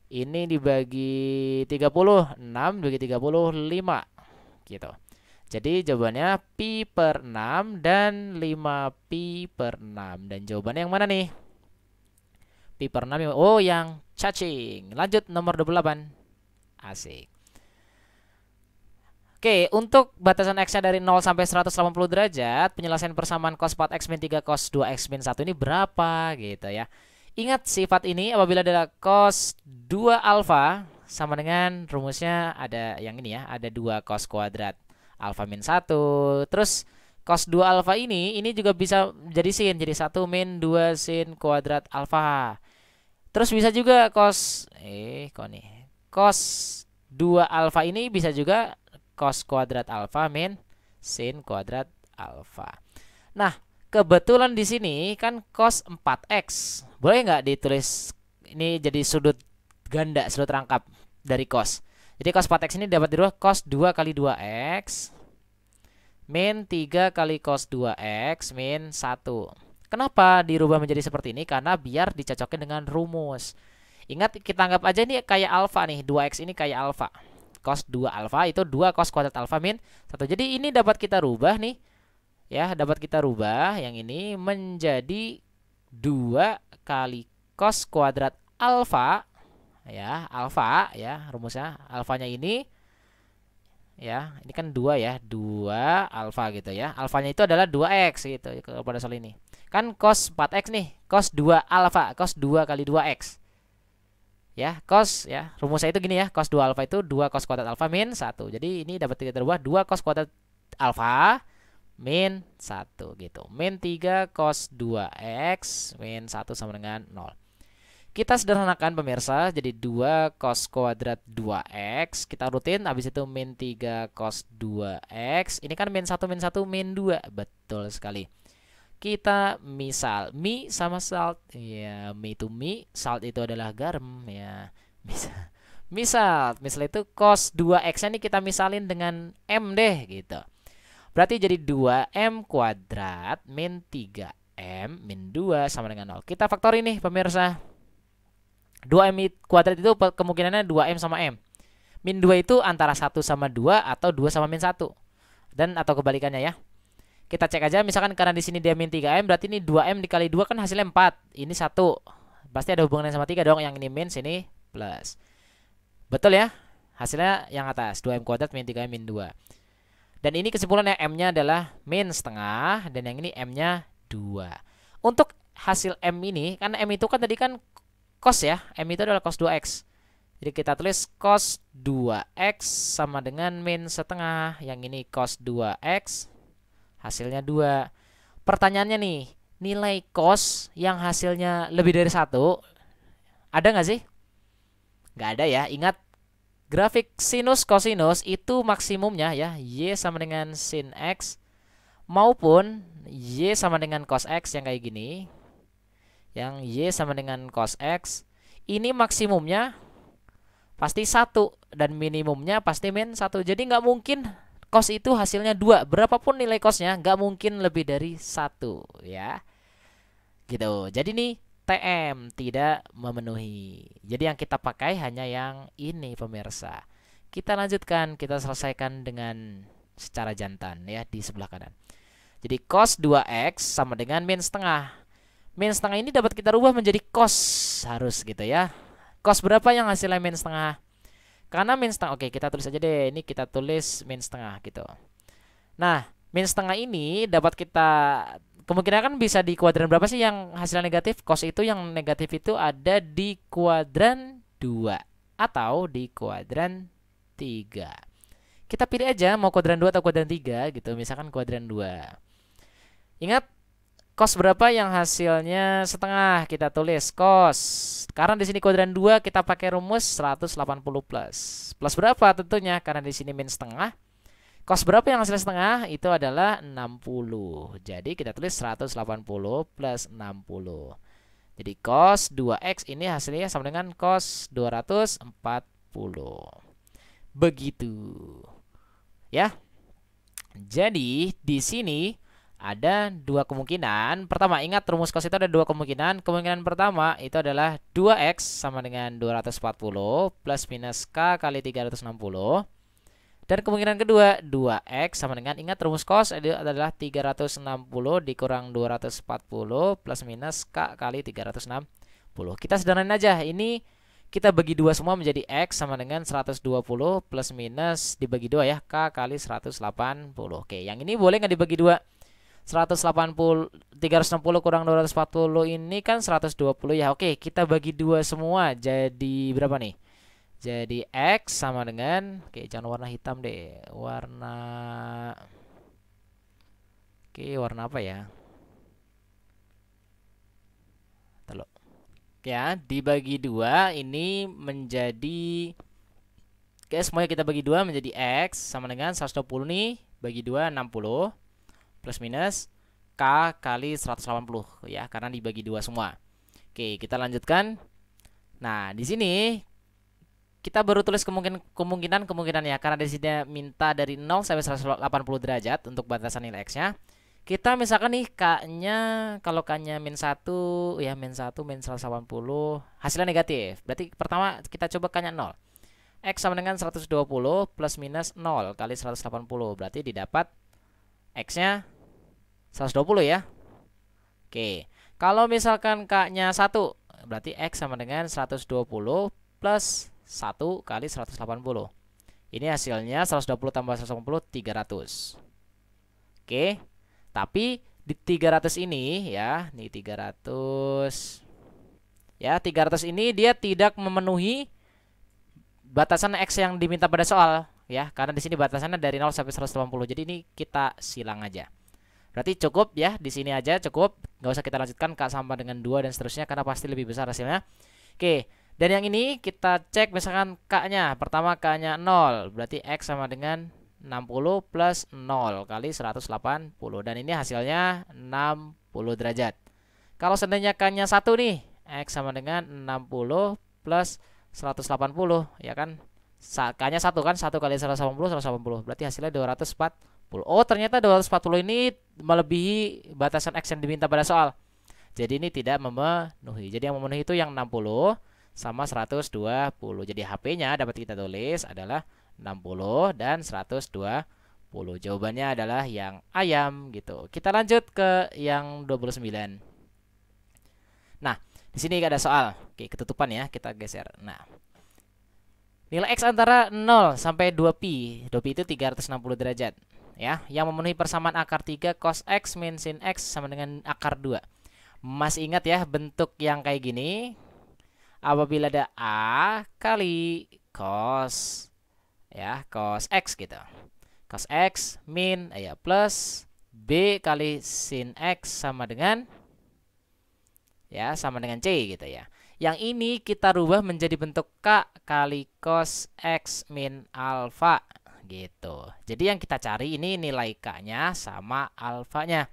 A: Ini dibagi 30, 6 dibagi 30, 5 gitu. Jadi jawabannya pi per 6 dan 5 pi per 6. Dan jawabannya yang mana nih? Pi per 6. Oh, yang cacing. Lanjut nomor 28. Asik. Oke, untuk batasan X-nya dari 0 sampai 180 derajat, penyelesaian persamaan cos 4X min 3 cos 2X min 1 ini berapa gitu ya. Ingat sifat ini apabila adalah cos 2 alfa sama dengan rumusnya ada yang ini ya, ada 2 cos kuadrat alfa min 1. Terus cos 2 alfa ini juga bisa jadi sin, jadi 1 min 2 sin kuadrat alfa. Terus bisa juga cos cos 2 alfa ini bisa juga cos kuadrat alfa min sin kuadrat alfa. Nah, kebetulan di sini kan cos 4x. Boleh nggak ditulis ini jadi sudut ganda, sudut rangkap dari cos. Jadi cos 4x ini dapat dirubah cos 2 kali 2x min 3 kali cos 2x min 1. Kenapa dirubah menjadi seperti ini? Karena biar dicocokin dengan rumus. Ingat, kita anggap aja ini kayak alfa nih, 2x ini kayak alfa. Cos 2 alfa itu 2 cos kuadrat alfa min 1. Jadi ini dapat kita rubah nih. Ya, dapat kita rubah yang ini menjadi 2 kali cos kuadrat alfa. Ya, alfa ya, rumusnya alfanya ini ya, ini kan 2 ya, 2 alfa gitu ya. Alfanya itu adalah 2x gitu pada soal ini. Kan cos 4x nih, cos 2 alfa, cos 2 kali 2x. Ya, cos ya, rumusnya itu gini ya, cos 2 alfa itu 2 cos kuadrat alfa min 1. Jadi ini dapat kita rubah 2 cos kuadrat alfa min 1 gitu. Min 3 cos 2x min 1 sama dengan 0. Kita sederhanakan pemirsa, jadi 2 cos kuadrat 2x, kita rutin, habis itu min 3 cos 2x. Ini kan min 1 min 2, betul sekali. Kita misal mi sama salt ya, mi itu mi, salt itu adalah garam ya. Misal itu cos 2x ini kita misalin dengan m deh gitu. Berarti jadi 2m kuadrat min 3m min 2 sama dengan 0. Kita faktori nih pemirsa. 2m kuadrat itu kemungkinannya 2m sama m. Min 2 itu antara 1 sama 2 atau 2 sama min 1. Dan atau kebalikannya ya. Kita cek aja, misalkan karena di sini dia min 3m, berarti ini 2m dikali 2 kan hasilnya 4. Ini 1. Pasti ada hubungannya sama 3 dong, yang ini min, sini plus. Betul ya? Hasilnya yang atas, 2m kuadrat min 3m min 2. Dan ini kesimpulannya m-nya adalah min setengah, dan yang ini m-nya 2. Untuk hasil m ini, kan m itu kan tadi kan cos ya, m itu adalah cos 2x. Jadi kita tulis cos 2x sama dengan min setengah, yang ini cos 2x. Hasilnya 2. Pertanyaannya nih, nilai cos yang hasilnya lebih dari 1 ada nggak sih? Nggak ada ya. Ingat, grafik sinus kosinus itu maksimumnya ya, y sama dengan sin x maupun y sama dengan cos x yang kayak gini. Yang y sama dengan cos x ini maksimumnya pasti 1 dan minimumnya pasti min 1. Jadi nggak mungkin cos itu hasilnya 2. Berapapun nilai cosnya nggak mungkin lebih dari 1 ya. Gitu. Jadi nih TM tidak memenuhi. Jadi yang kita pakai hanya yang ini pemirsa. Kita lanjutkan, kita selesaikan dengan secara jantan ya di sebelah kanan. Jadi cos 2x sama dengan min setengah. Min setengah ini dapat kita rubah menjadi cos harus gitu ya. Cos berapa yang hasilnya min setengah? Karena min setengah, oke kita tulis aja deh. Ini kita tulis min setengah gitu. Nah, min setengah ini dapat kita, kemungkinan kan bisa di kuadran berapa sih yang hasilnya negatif? Cos itu yang negatif itu ada di kuadran 2 atau di kuadran 3. Kita pilih aja mau kuadran 2 atau kuadran 3 gitu. Misalkan kuadran 2. Ingat, cos berapa yang hasilnya setengah? Kita tulis cos. Karena di sini kuadran 2 kita pakai rumus 180 plus. Plus berapa tentunya? Karena di sini min setengah. Cos berapa yang hasilnya setengah? Itu adalah 60. Jadi kita tulis 180 plus 60. Jadi cos 2x ini hasilnya sama dengan cos 240. Begitu. Ya. Jadi di sini Ada dua kemungkinan. Pertama, ingat rumus cos itu ada dua kemungkinan. Kemungkinan pertama itu adalah 2x sama dengan 240 plus minus k kali 360. Dan kemungkinan kedua 2x sama dengan, ingat rumus cos itu adalah 360 dikurang 240 plus minus k kali 360. Kita sederhanain aja. Ini kita bagi dua semua menjadi x sama dengan 120 plus minus dibagi dua ya, k kali 180. Oke, yang ini boleh nggak dibagi dua? 180 360 kurang 240 ini kan 120 ya. Oke, kita bagi dua semua jadi berapa nih? Jadi X sama dengan, oke jangan warna hitam deh, warna apa ya? Teluk. Ya, dibagi dua ini menjadi, oke semuanya kita bagi dua menjadi X sama dengan 120 nih bagi dua 60 plus minus K kali 180 ya, karena dibagi dua semua. Oke, kita lanjutkan. Nah, di sini kita baru tulis kemungkinan ya, karena di sini minta dari 0 sampai 180 derajat untuk batasan nilai x-nya. Kita misalkan nih k-nya, kalau k-nya min 1 ya, min 1 min 180 hasilnya negatif. Berarti pertama kita coba k-nya 0. X sama dengan 120 plus minus 0 kali 180. Berarti didapat x-nya 120 ya. Oke. Kalau misalkan k-nya 1, berarti x sama dengan 120 plus 1 kali 180. Ini hasilnya 120 tambah 180 300. Oke. Tapi di 300 ini ya, nih 300. Ya, 300 ini dia tidak memenuhi batasan x yang diminta pada soal ya, karena di sini batasannya dari 0 sampai 180. Jadi ini kita silang aja. Berarti cukup ya, di sini aja cukup. Nggak usah kita lanjutkan k sama dengan 2 dan seterusnya, karena pasti lebih besar hasilnya. Oke. Dan yang ini kita cek misalkan k-nya. Pertama k-nya 0, berarti x sama dengan 60 plus 0 kali 180. Dan ini hasilnya 60 derajat. Kalau seandainya k-nya 1 nih, x sama dengan 60 plus 180 ya kan. K-nya 1 kan, 1 kali 180, berarti hasilnya 240. Oh, ternyata 240 ini melebihi batasan x yang diminta pada soal. Jadi ini tidak memenuhi. Jadi yang memenuhi itu yang 60 sama 120. Jadi HP-nya dapat kita tulis adalah 60 dan 120. Jawabannya adalah yang ayam gitu. Kita lanjut ke yang 29. Nah, di sini ada soal. Oke, ketutupan ya, kita geser. Nah, nilai x antara 0 sampai 2pi. 2pi itu 360 derajat. Ya, yang memenuhi persamaan akar 3 cos x min sin x sama dengan akar 2. Masih ingat ya bentuk yang kayak gini? Apabila ada A kali cos ya, cos x gitu. Cos x min ya plus B kali sin x sama dengan ya, sama dengan C gitu ya. Yang ini kita rubah menjadi bentuk K kali cos x min alfa gitu. Jadi yang kita cari ini nilai K-nya sama alfanya.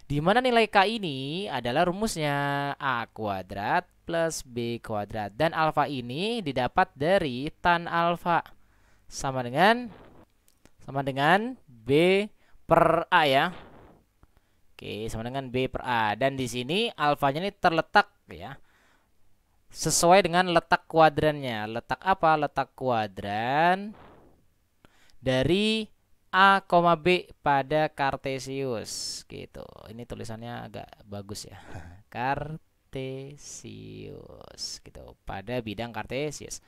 A: Di mana nilai K ini adalah rumusnya A kuadrat plus B kuadrat. Dan alfa ini didapat dari tan alfa sama dengan B per A ya. Oke, sama dengan B per A. Dan di sini alfanya ini terletak ya, sesuai dengan letak kuadrannya. Letak apa? Letak kuadran dari A, B pada Kartesius gitu. Ini tulisannya agak bagus ya. Kartesius gitu, pada bidang Kartesius.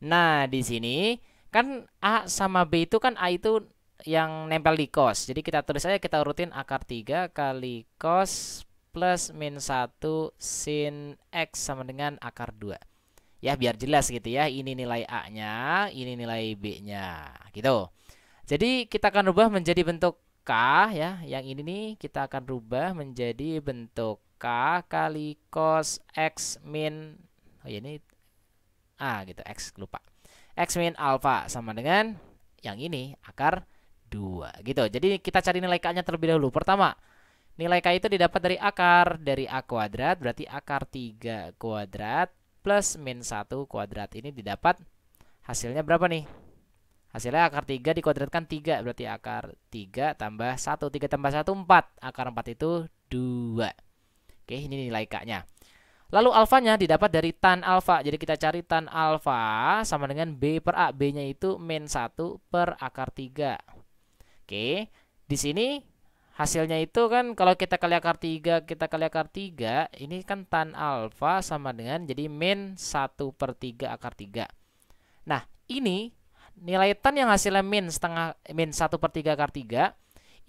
A: Nah, di sini kan A sama B itu kan, A itu yang nempel di cos. Jadi kita tulis aja, kita urutin akar 3 kali cos plus min 1 sin x sama dengan akar 2. Ya, biar jelas gitu ya. Ini nilai A-nya, ini nilai B-nya gitu. Jadi kita akan rubah menjadi bentuk K ya. Yang ini nih kita akan rubah menjadi bentuk K kali cos X min, oh ya ini A gitu, X lupa. X min alfa sama dengan yang ini akar 2 gitu. Jadi kita cari nilai K-nya terlebih dahulu. Pertama, nilai K itu didapat dari akar dari A kuadrat, berarti akar 3 kuadrat plus min 1 kuadrat. Ini didapat hasilnya berapa nih? Hasilnya akar 3 dikuadratkan 3, berarti akar 3 tambah 1. 3 tambah 1 4. Akar 4 itu 2. Oke, ini nilai K-nya. Lalu alfanya didapat dari tan alfa. Jadi kita cari tan alfa sama dengan B per A. B-nya itu min 1 per akar 3. Oke, di sini hasilnya itu kan kalau kita kali akar 3, kita kali akar 3, ini kan tan alfa sama dengan jadi min 1 per 3 akar 3. Nah, ini nilai tan yang hasilnya min 1 per 3 akar 3,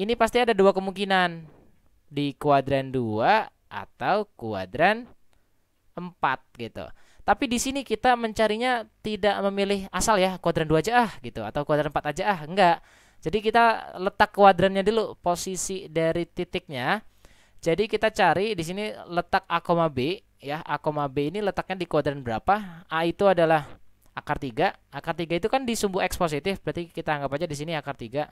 A: ini pasti ada dua kemungkinan. Di kuadran 2 atau kuadran 4 gitu. Tapi di sini kita mencarinya tidak memilih asal ya, kuadran 2 aja gitu atau kuadran 4 aja enggak. Jadi kita letak kuadrannya dulu, posisi dari titiknya. Jadi kita cari di sini letak A, B ya. A, B ini letaknya di kuadran berapa? A itu adalah akar 3. Akar 3 itu kan di sumbu X positif, berarti kita anggap aja di sini akar 3.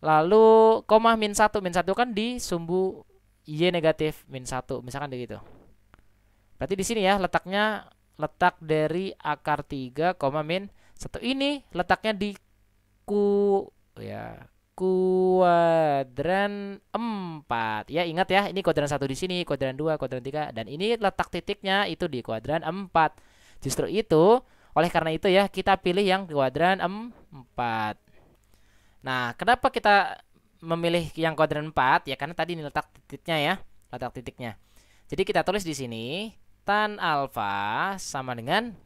A: Lalu koma min 1. Min 1 kan di sumbu Y negatif min 1, misalkan begitu. Berarti di sini ya letaknya, letak dari akar 3, min 1 ini letaknya di kuadran 4. Ya, ingat ya, ini kuadran 1 di sini, kuadran 2, kuadran 3, dan ini letak titiknya itu di kuadran 4. Justru itu, oleh karena itu ya, kita pilih yang kuadran 4. Nah, kenapa kita memilih yang kuadran 4? Ya karena tadi ini letak titiknya ya, letak titiknya. Jadi kita tulis di sini tan alfa sama dengan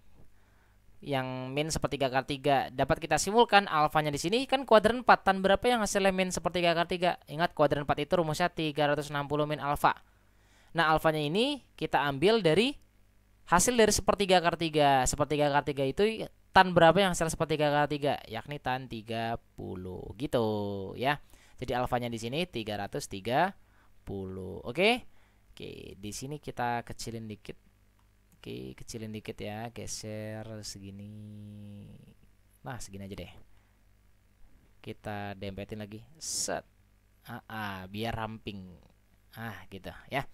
A: yang min sepertiga akar 3. Dapat kita simulkan alfanya di sini kan kuadran 4. Tan berapa yang hasilnya min sepertiga akar 3? Ingat kuadran 4 itu rumusnya 360 min alfa. Nah, alfanya ini kita ambil dari hasil dari sepertiga akar 3. Sepertiga akar 3 itu tan berapa yang hasil sepertiga akar 3? Yakni tan 30 gitu ya. Jadi alfanya di sini 330. Oke. Oke, di sini kita kecilin dikit. Oke, kecilin dikit ya, geser segini. Nah, segini aja deh. Kita dempetin lagi. Set. Biar ramping. Gitu ya.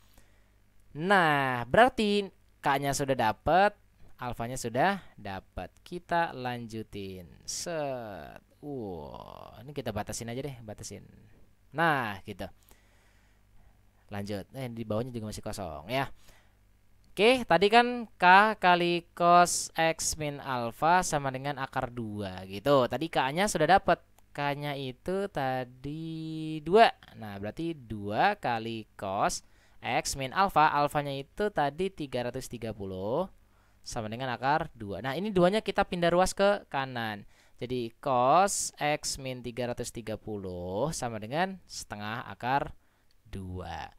A: Nah, berarti K-nya sudah dapat, alfanya sudah dapat. Kita lanjutin. Set. Ini kita batasin aja deh, batasin. Nah, gitu. Lanjut. Di bawahnya juga masih kosong ya. Oke, tadi kan K kali cos X min alfa sama dengan akar 2 gitu. Tadi K-nya sudah dapat. K-nya itu tadi 2. Nah, berarti 2 kali cos X min alfa. Alfanya itu tadi 330 sama dengan akar 2. Nah, ini duanya kita pindah ruas ke kanan. Jadi cos X min 330 sama dengan setengah akar 2.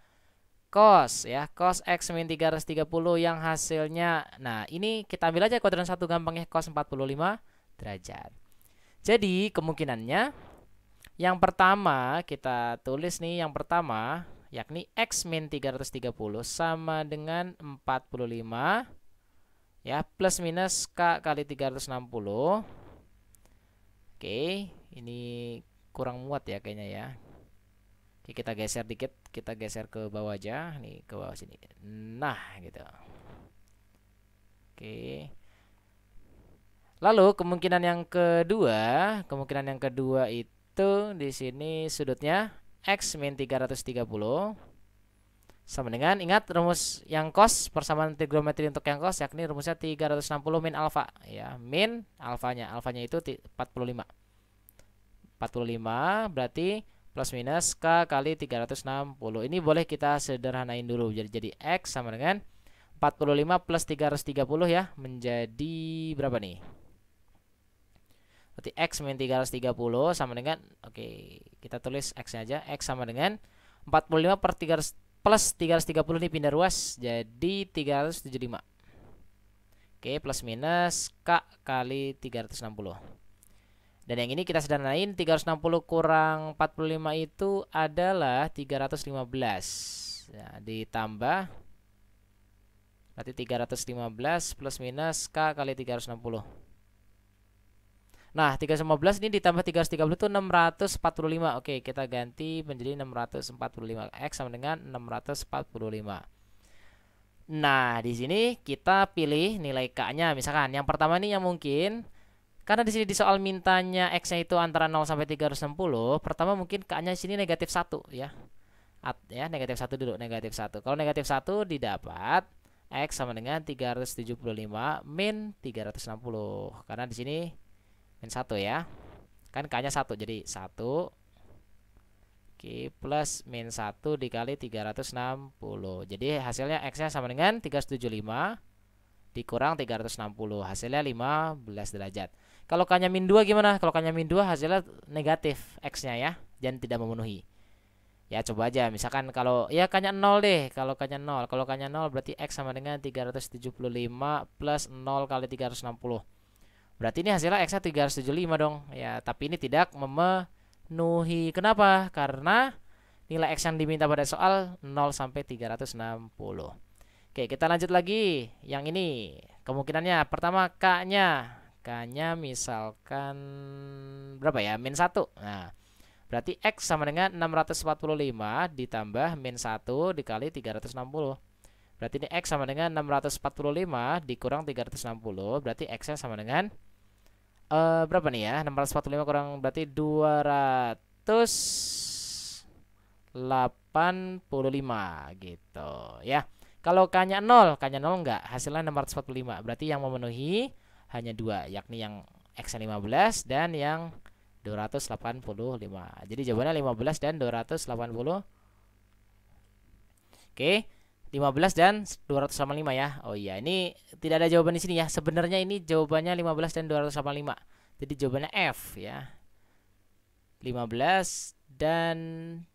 A: Cos ya, cos X min 330 yang hasilnya, nah ini kita ambil aja kuadran 1 gampang ya, cos 45 derajat. Jadi kemungkinannya yang pertama kita tulis nih, yang pertama yakni X min 330 sama dengan 45 ya, plus minus K kali 360. Oke, ini kurang muat ya kayaknya ya. Oke, kita geser dikit, kita geser ke bawah aja, nih ke bawah sini. Nah, gitu. Oke. Lalu kemungkinan yang kedua itu di sini sudutnya X min 330 sama dengan, ingat rumus yang cos, persamaan trigonometri untuk yang cos yakni rumusnya 360 min alfa ya, min alfanya itu 45. 45 berarti plus minus K kali 360. Ini boleh kita sederhanain dulu. Jadi X sama dengan 45 plus 330 ya. Menjadi berapa nih? Berarti X min 330 sama dengan, oke, kita tulis X-nya aja. X sama dengan 45 per 300 plus 330 ini pindah ruas. Jadi 375. Oke, plus minus K kali 360. Dan yang ini kita sederhanain, 360 kurang 45 itu adalah 315. Ya, ditambah berarti 315 plus minus K kali 360. Nah, 315 ini ditambah 330 itu 645. Oke, kita ganti menjadi 645. X sama dengan 645. Nah, di sini kita pilih nilai K-nya. Misalkan yang pertama nih yang mungkin K Karena di sini di soal mintanya X-nya itu antara 0 sampai 360, pertama mungkin K-nya di sini negatif 1 ya. Ya, negatif 1 dulu, negatif 1. Kalau negatif 1 didapat X sama dengan 375 min 360. Karena di sini min 1 ya. Kan K-nya 1, jadi 1 Oke, plus min 1 dikali 360. Jadi hasilnya X-nya sama dengan 375 dikurang 360. Hasilnya 15 derajat. Kalau K-nya min 2 gimana? Kalau K-nya min 2 hasilnya negatif X-nya ya, dan tidak memenuhi. Ya coba aja, misalkan kalau ya K-nya 0 deh. Kalau K-nya 0, kalau K-nya 0 berarti X sama dengan 375 plus 0 kali 360. Berarti ini hasilnya X-nya 375 dong. Ya, tapi ini tidak memenuhi. Kenapa? Karena nilai X yang diminta pada soal 0 sampai 360. Oke, kita lanjut lagi. Yang ini kemungkinannya pertama K-nya misalkan berapa ya? Min 1. Nah, berarti X sama dengan 645 ditambah min 1 dikali 360. Berarti ini X sama dengan 645 dikurang 360. Berarti X-nya sama dengan berapa nih ya? 645 kurang berarti 285 gitu ya. Kalau K-nya 0 enggak, hasilnya 645. Berarti yang memenuhi hanya 2, yakni yang X-nya 15 dan yang 285. Jadi jawabannya 15 dan 280. Oke, 15 dan 285 ya. Oh iya, ini tidak ada jawaban di sini ya. Sebenarnya ini jawabannya 15 dan 285. Jadi jawabannya F ya. 15 dan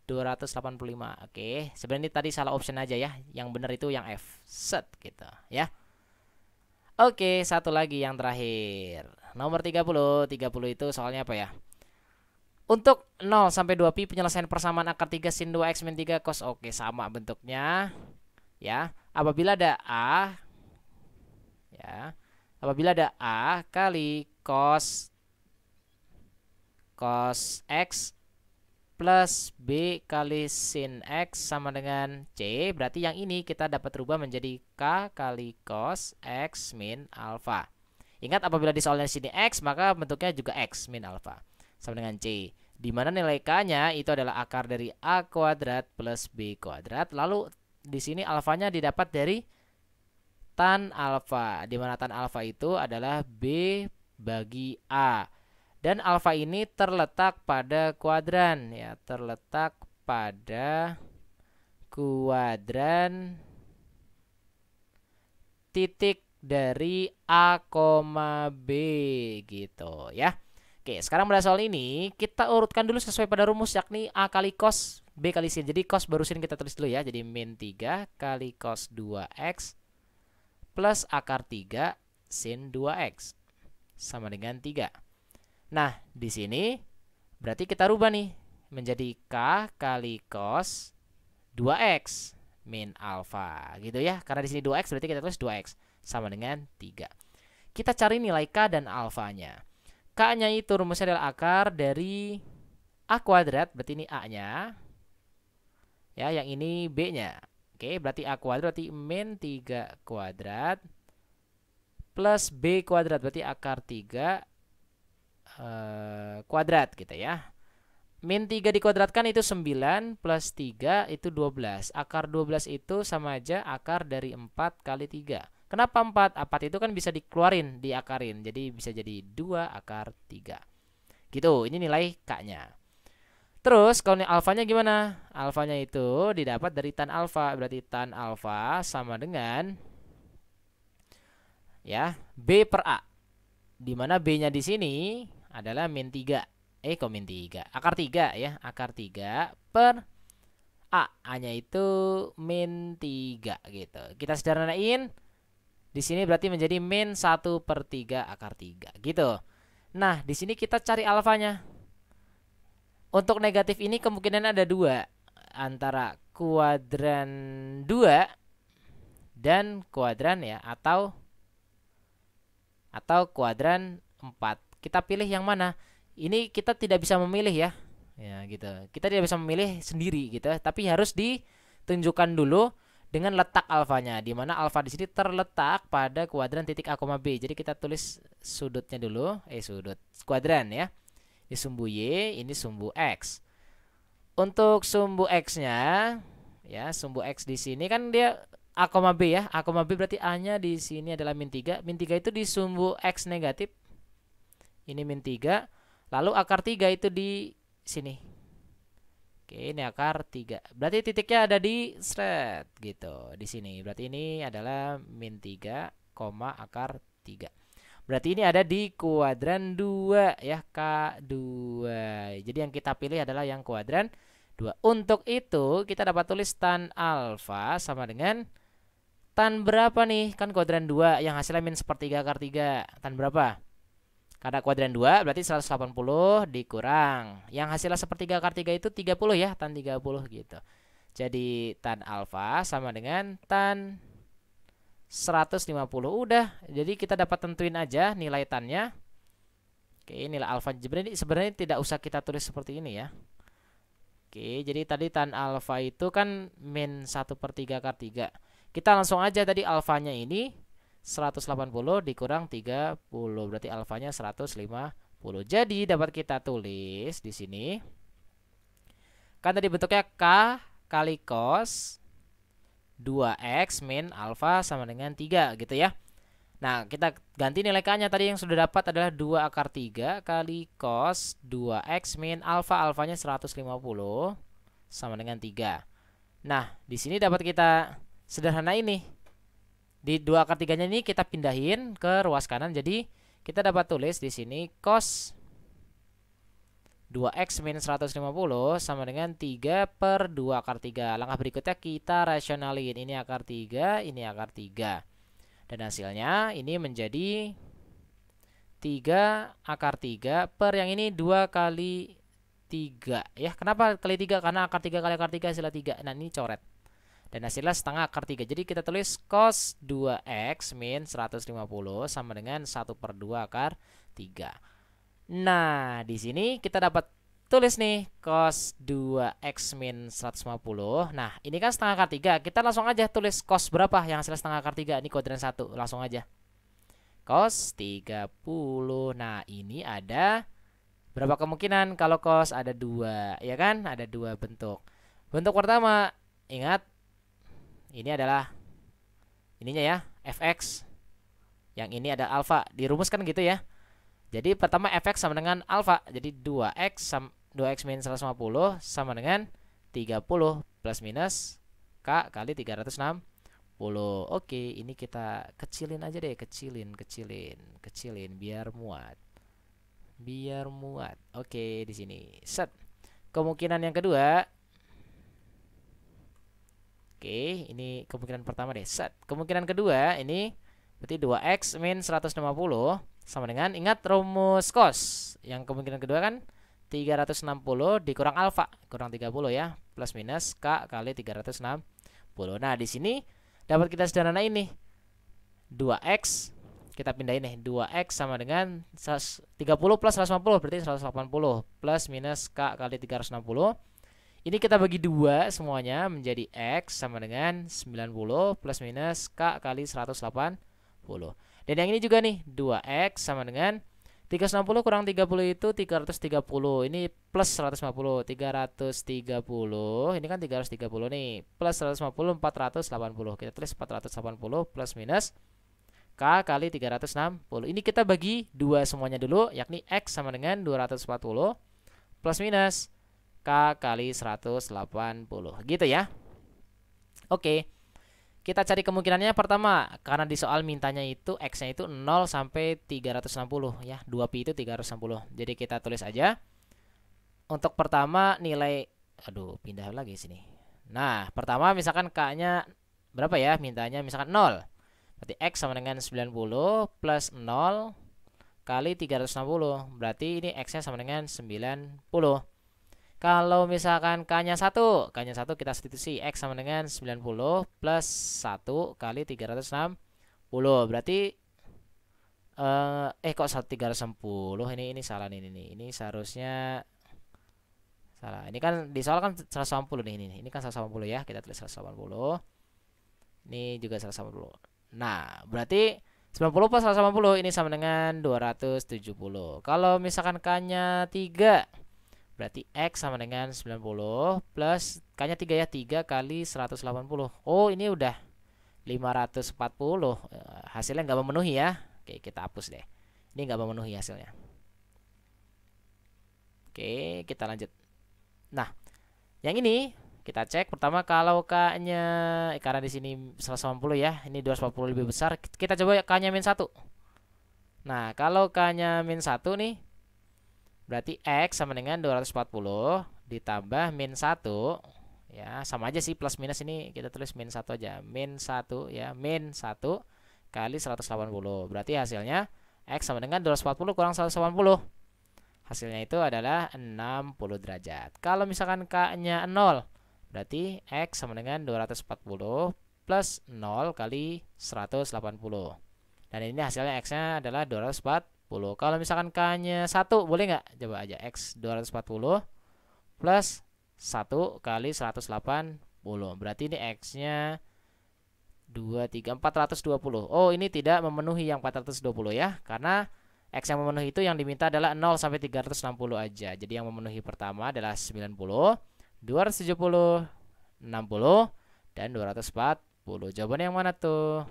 A: 285. Oke, sebenarnya ini tadi salah option aja ya. Yang benar itu yang F. Set gitu ya. Oke, satu lagi yang terakhir. Nomor 30. 30 itu soalnya apa ya? Untuk 0 sampai 2pi penyelesaian persamaan akar 3 sin 2x min 3 cos. Oke, sama bentuknya. Ya, apabila ada A ya. Apabila ada A kali cos X plus B kali sin X sama dengan C, berarti yang ini kita dapat rubah menjadi K kali cos X min alfa. Ingat, apabila di soalnya sini X, maka bentuknya juga X min alfa sama dengan C, di mana nilai K-nya itu adalah akar dari A kuadrat plus B kuadrat. Lalu di sini alfanya didapat dari tan alfa, di mana tan alfa itu adalah B bagi A. Dan alfa ini terletak pada kuadran ya, terletak pada kuadran titik dari A, B gitu ya. Oke, sekarang pada soal ini kita urutkan dulu sesuai pada rumus, yakni A kali cos B kali sin. Jadi cos baru sin kita tulis dulu ya. Jadi min 3 kali cos 2x plus akar 3 sin 2x sama dengan 3. Nah, di sini berarti kita rubah nih menjadi K kali cos 2x min alfa gitu ya. Karena di sini 2x berarti kita tulis 2x sama dengan 3. Kita cari nilai K dan alfanya. K-nya itu rumusnya adalah akar dari A kuadrat, berarti ini A-nya. Ya, yang ini B-nya. Oke, berarti A kuadrat berarti min 3 kuadrat plus B kuadrat berarti akar 3 kuadrat gitu ya. Min 3 dikuadratkan itu 9 plus 3 itu 12. Akar 12 itu sama aja akar dari 4 kali 3. Kenapa 4? 4 itu kan bisa dikeluarin, diakarin. Jadi bisa jadi 2 akar 3. Gitu, ini nilai K-nya. Terus kalau ini alfanya gimana? Alfanya itu didapat dari tan alfa. Berarti tan alfa sama dengan ya B per A. Di mana B-nya di sini adalah min 3. Kok min 3? Akar 3 ya. Akar 3 per A. A-nya itu min 3 gitu. Kita sederhanain. Di sini berarti menjadi min 1 per 3 akar 3 gitu. Nah, di sini kita cari alfanya. Untuk negatif ini kemungkinan ada 2. Antara kuadran 2 dan kuadran ya, atau kuadran 4. Kita pilih yang mana? Ini kita tidak bisa memilih ya. Ya gitu. Kita tidak bisa memilih sendiri gitu, tapi harus ditunjukkan dulu dengan letak alfanya, di mana alfa di sini terletak pada kuadran titik A, B. Jadi kita tulis sudutnya dulu, sudut kuadran ya. Ini sumbu Y, ini sumbu X. Untuk sumbu X-nya, ya sumbu X di sini kan dia A, B ya. A, B berarti A-nya di sini adalah min 3. Min 3 itu di sumbu X negatif. Ini min 3. Lalu akar 3 itu di sini. Oke, ini akar 3. Berarti titiknya ada di seret gitu, di sini. Berarti ini adalah min 3, akar 3. Berarti ini ada di kuadran 2 ya, K2. Jadi yang kita pilih adalah yang kuadran 2. Untuk itu kita dapat tulis tan alfa sama dengan tan berapa nih? Kan kuadran 2 yang hasilnya min sepertiga akar 3. Tan berapa? Karena kuadran 2 berarti 180 dikurang. Yang hasilnya sepertiga akar 3 itu 30 ya, tan 30 gitu. Jadi tan alfa sama dengan tan 150. Udah, jadi kita dapat tentuin aja nilai tannya. Oke, nilai alfa sebenarnya tidak usah kita tulis seperti ini ya. Oke, jadi tadi tan alfa itu kan min 1/3 akar 3. Kita langsung aja tadi alfanya ini 180 dikurang 30, berarti alfanya 150. Jadi dapat kita tulis di sini. Kan tadi bentuknya K kali cos 2x min alfa sama dengan 3 gitu ya. Nah, kita ganti nilai K-nya tadi yang sudah dapat adalah 2 akar 3 kali cos 2x min alfa, alfanya 150 sama dengan 3. Nah, di sini dapat kita sederhana ini. Di 2 akar 3-nya ini kita pindahin ke ruas kanan. Jadi kita dapat tulis di sini cos 2x min 150 sama dengan 3/2 akar 3. Langkah berikutnya kita rasionalin. Ini akar 3, ini akar 3. Dan hasilnya ini menjadi 3 akar 3 per yang ini 2 kali 3 ya. Kenapa kali 3? Karena akar 3 kali akar 3 hasilnya 3. Nah, ini coret. Dan hasilnya setengah akar 3. Jadi kita tulis cos 2x min 150 sama dengan 1/2 akar 3. Nah, di sini kita dapat tulis nih cos 2x min 150. Nah, ini kan setengah akar 3. Kita langsung aja tulis cos berapa yang hasilnya setengah akar 3. Ini kuadran 1. Langsung aja. Cos 30. Nah, ini ada berapa kemungkinan? Kalau cos ada 2, ya kan? Ada 2 bentuk. Bentuk pertama, ingat ini adalah ininya ya, fx. Yang ini ada alfa. Dirumuskan gitu ya. Jadi pertama fx sama dengan alfa. Jadi 2x min 150 sama dengan 30 plus minus k kali 360. Oke, ini kita kecilin aja deh, kecilin biar muat. Oke, di sini. Set. Kemungkinan yang kedua. Oke, ini kemungkinan pertama deh. Set. Kemungkinan kedua ini berarti 2x min 150 sama dengan, ingat rumus cos. Yang kemungkinan kedua kan 360 dikurang alfa, kurang 30 ya, plus minus k kali 360. Nah, di sini dapat kita sederhana ini. 2x kita pindahin nih. 2x sama dengan 30 plus 150 berarti 180 plus minus k kali 360. Ini kita bagi 2 semuanya menjadi x sama dengan 90 plus minus k kali 180. Dan yang ini juga nih, 2x sama dengan 360 kurang 30 itu 330. Ini plus 150, 330. Ini kan 330 nih, plus 150 480. Kita tulis 480 plus minus k kali 360. Ini kita bagi 2 semuanya dulu, yakni x sama dengan 240 plus minus k kali 180 gitu ya. Oke, kita cari kemungkinannya. Pertama, karena di soal mintanya itu x-nya itu 0 sampai 360 ya, 2pi itu 360. Jadi kita tulis aja. Untuk pertama nilai, pindah lagi sini. Nah, pertama misalkan k-nya berapa ya, mintanya misalkan 0. Berarti x sama dengan 90 plus 0 kali 360. Berarti ini x-nya sama dengan 90. Kalau misalkan k-nya 1 kita substitusi, x sama dengan 90 plus 1 kali 360. Berarti kok 360? Ini salah nih, ini seharusnya salah. Ini kan di soal kan 180 nih, ini kan 180 ya. Kita tulis 180 Ini juga 180. Nah, berarti 90 plus 180 ini sama dengan 270. Kalau misalkan K-nya 3, berarti X sama dengan 90 plus K-nya 3 ya, 3 kali 180. Oh, ini udah 540. Hasilnya nggak memenuhi ya. Oke, kita hapus deh. Ini nggak memenuhi hasilnya. Oke, kita lanjut. Nah, yang ini kita cek pertama kalau K-nya karena di sini 180 ya, ini 240 lebih besar. Kita coba K-nya min 1. Nah, kalau K-nya min 1 nih, berarti X sama dengan 240 ditambah min 1. Ya, sama aja sih, plus minus ini kita tulis min 1 aja. Min 1 ya, min 1 kali 180. Berarti hasilnya X sama dengan 240 kurang 180. Hasilnya itu adalah 60 derajat. Kalau misalkan K-nya 0, berarti X sama dengan 240 plus 0 kali 180. Dan ini hasilnya X-nya adalah 240. Kalau misalkan K-nya 1, boleh nggak? Coba aja X 240 plus 1 kali 180. Berarti ini X-nya 2, 3, 420. Oh, ini tidak memenuhi yang 420 ya. Karena X yang memenuhi itu yang diminta adalah 0 sampai 360 aja. Jadi yang memenuhi pertama adalah 90, 270, 60, dan 240. Jawabannya yang mana tuh?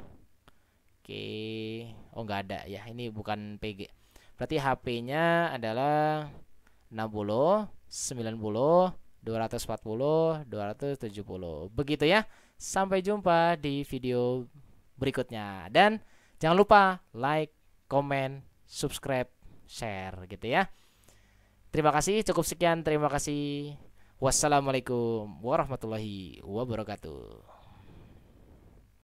A: Oke. Oh, nggak ada ya. Ini bukan PG. Berarti HP-nya adalah 60, 90, 240, 270. Begitu ya. Sampai jumpa di video berikutnya. Dan jangan lupa like, komen, subscribe, share gitu ya. Terima kasih, cukup sekian. Terima kasih. Wassalamualaikum warahmatullahi wabarakatuh.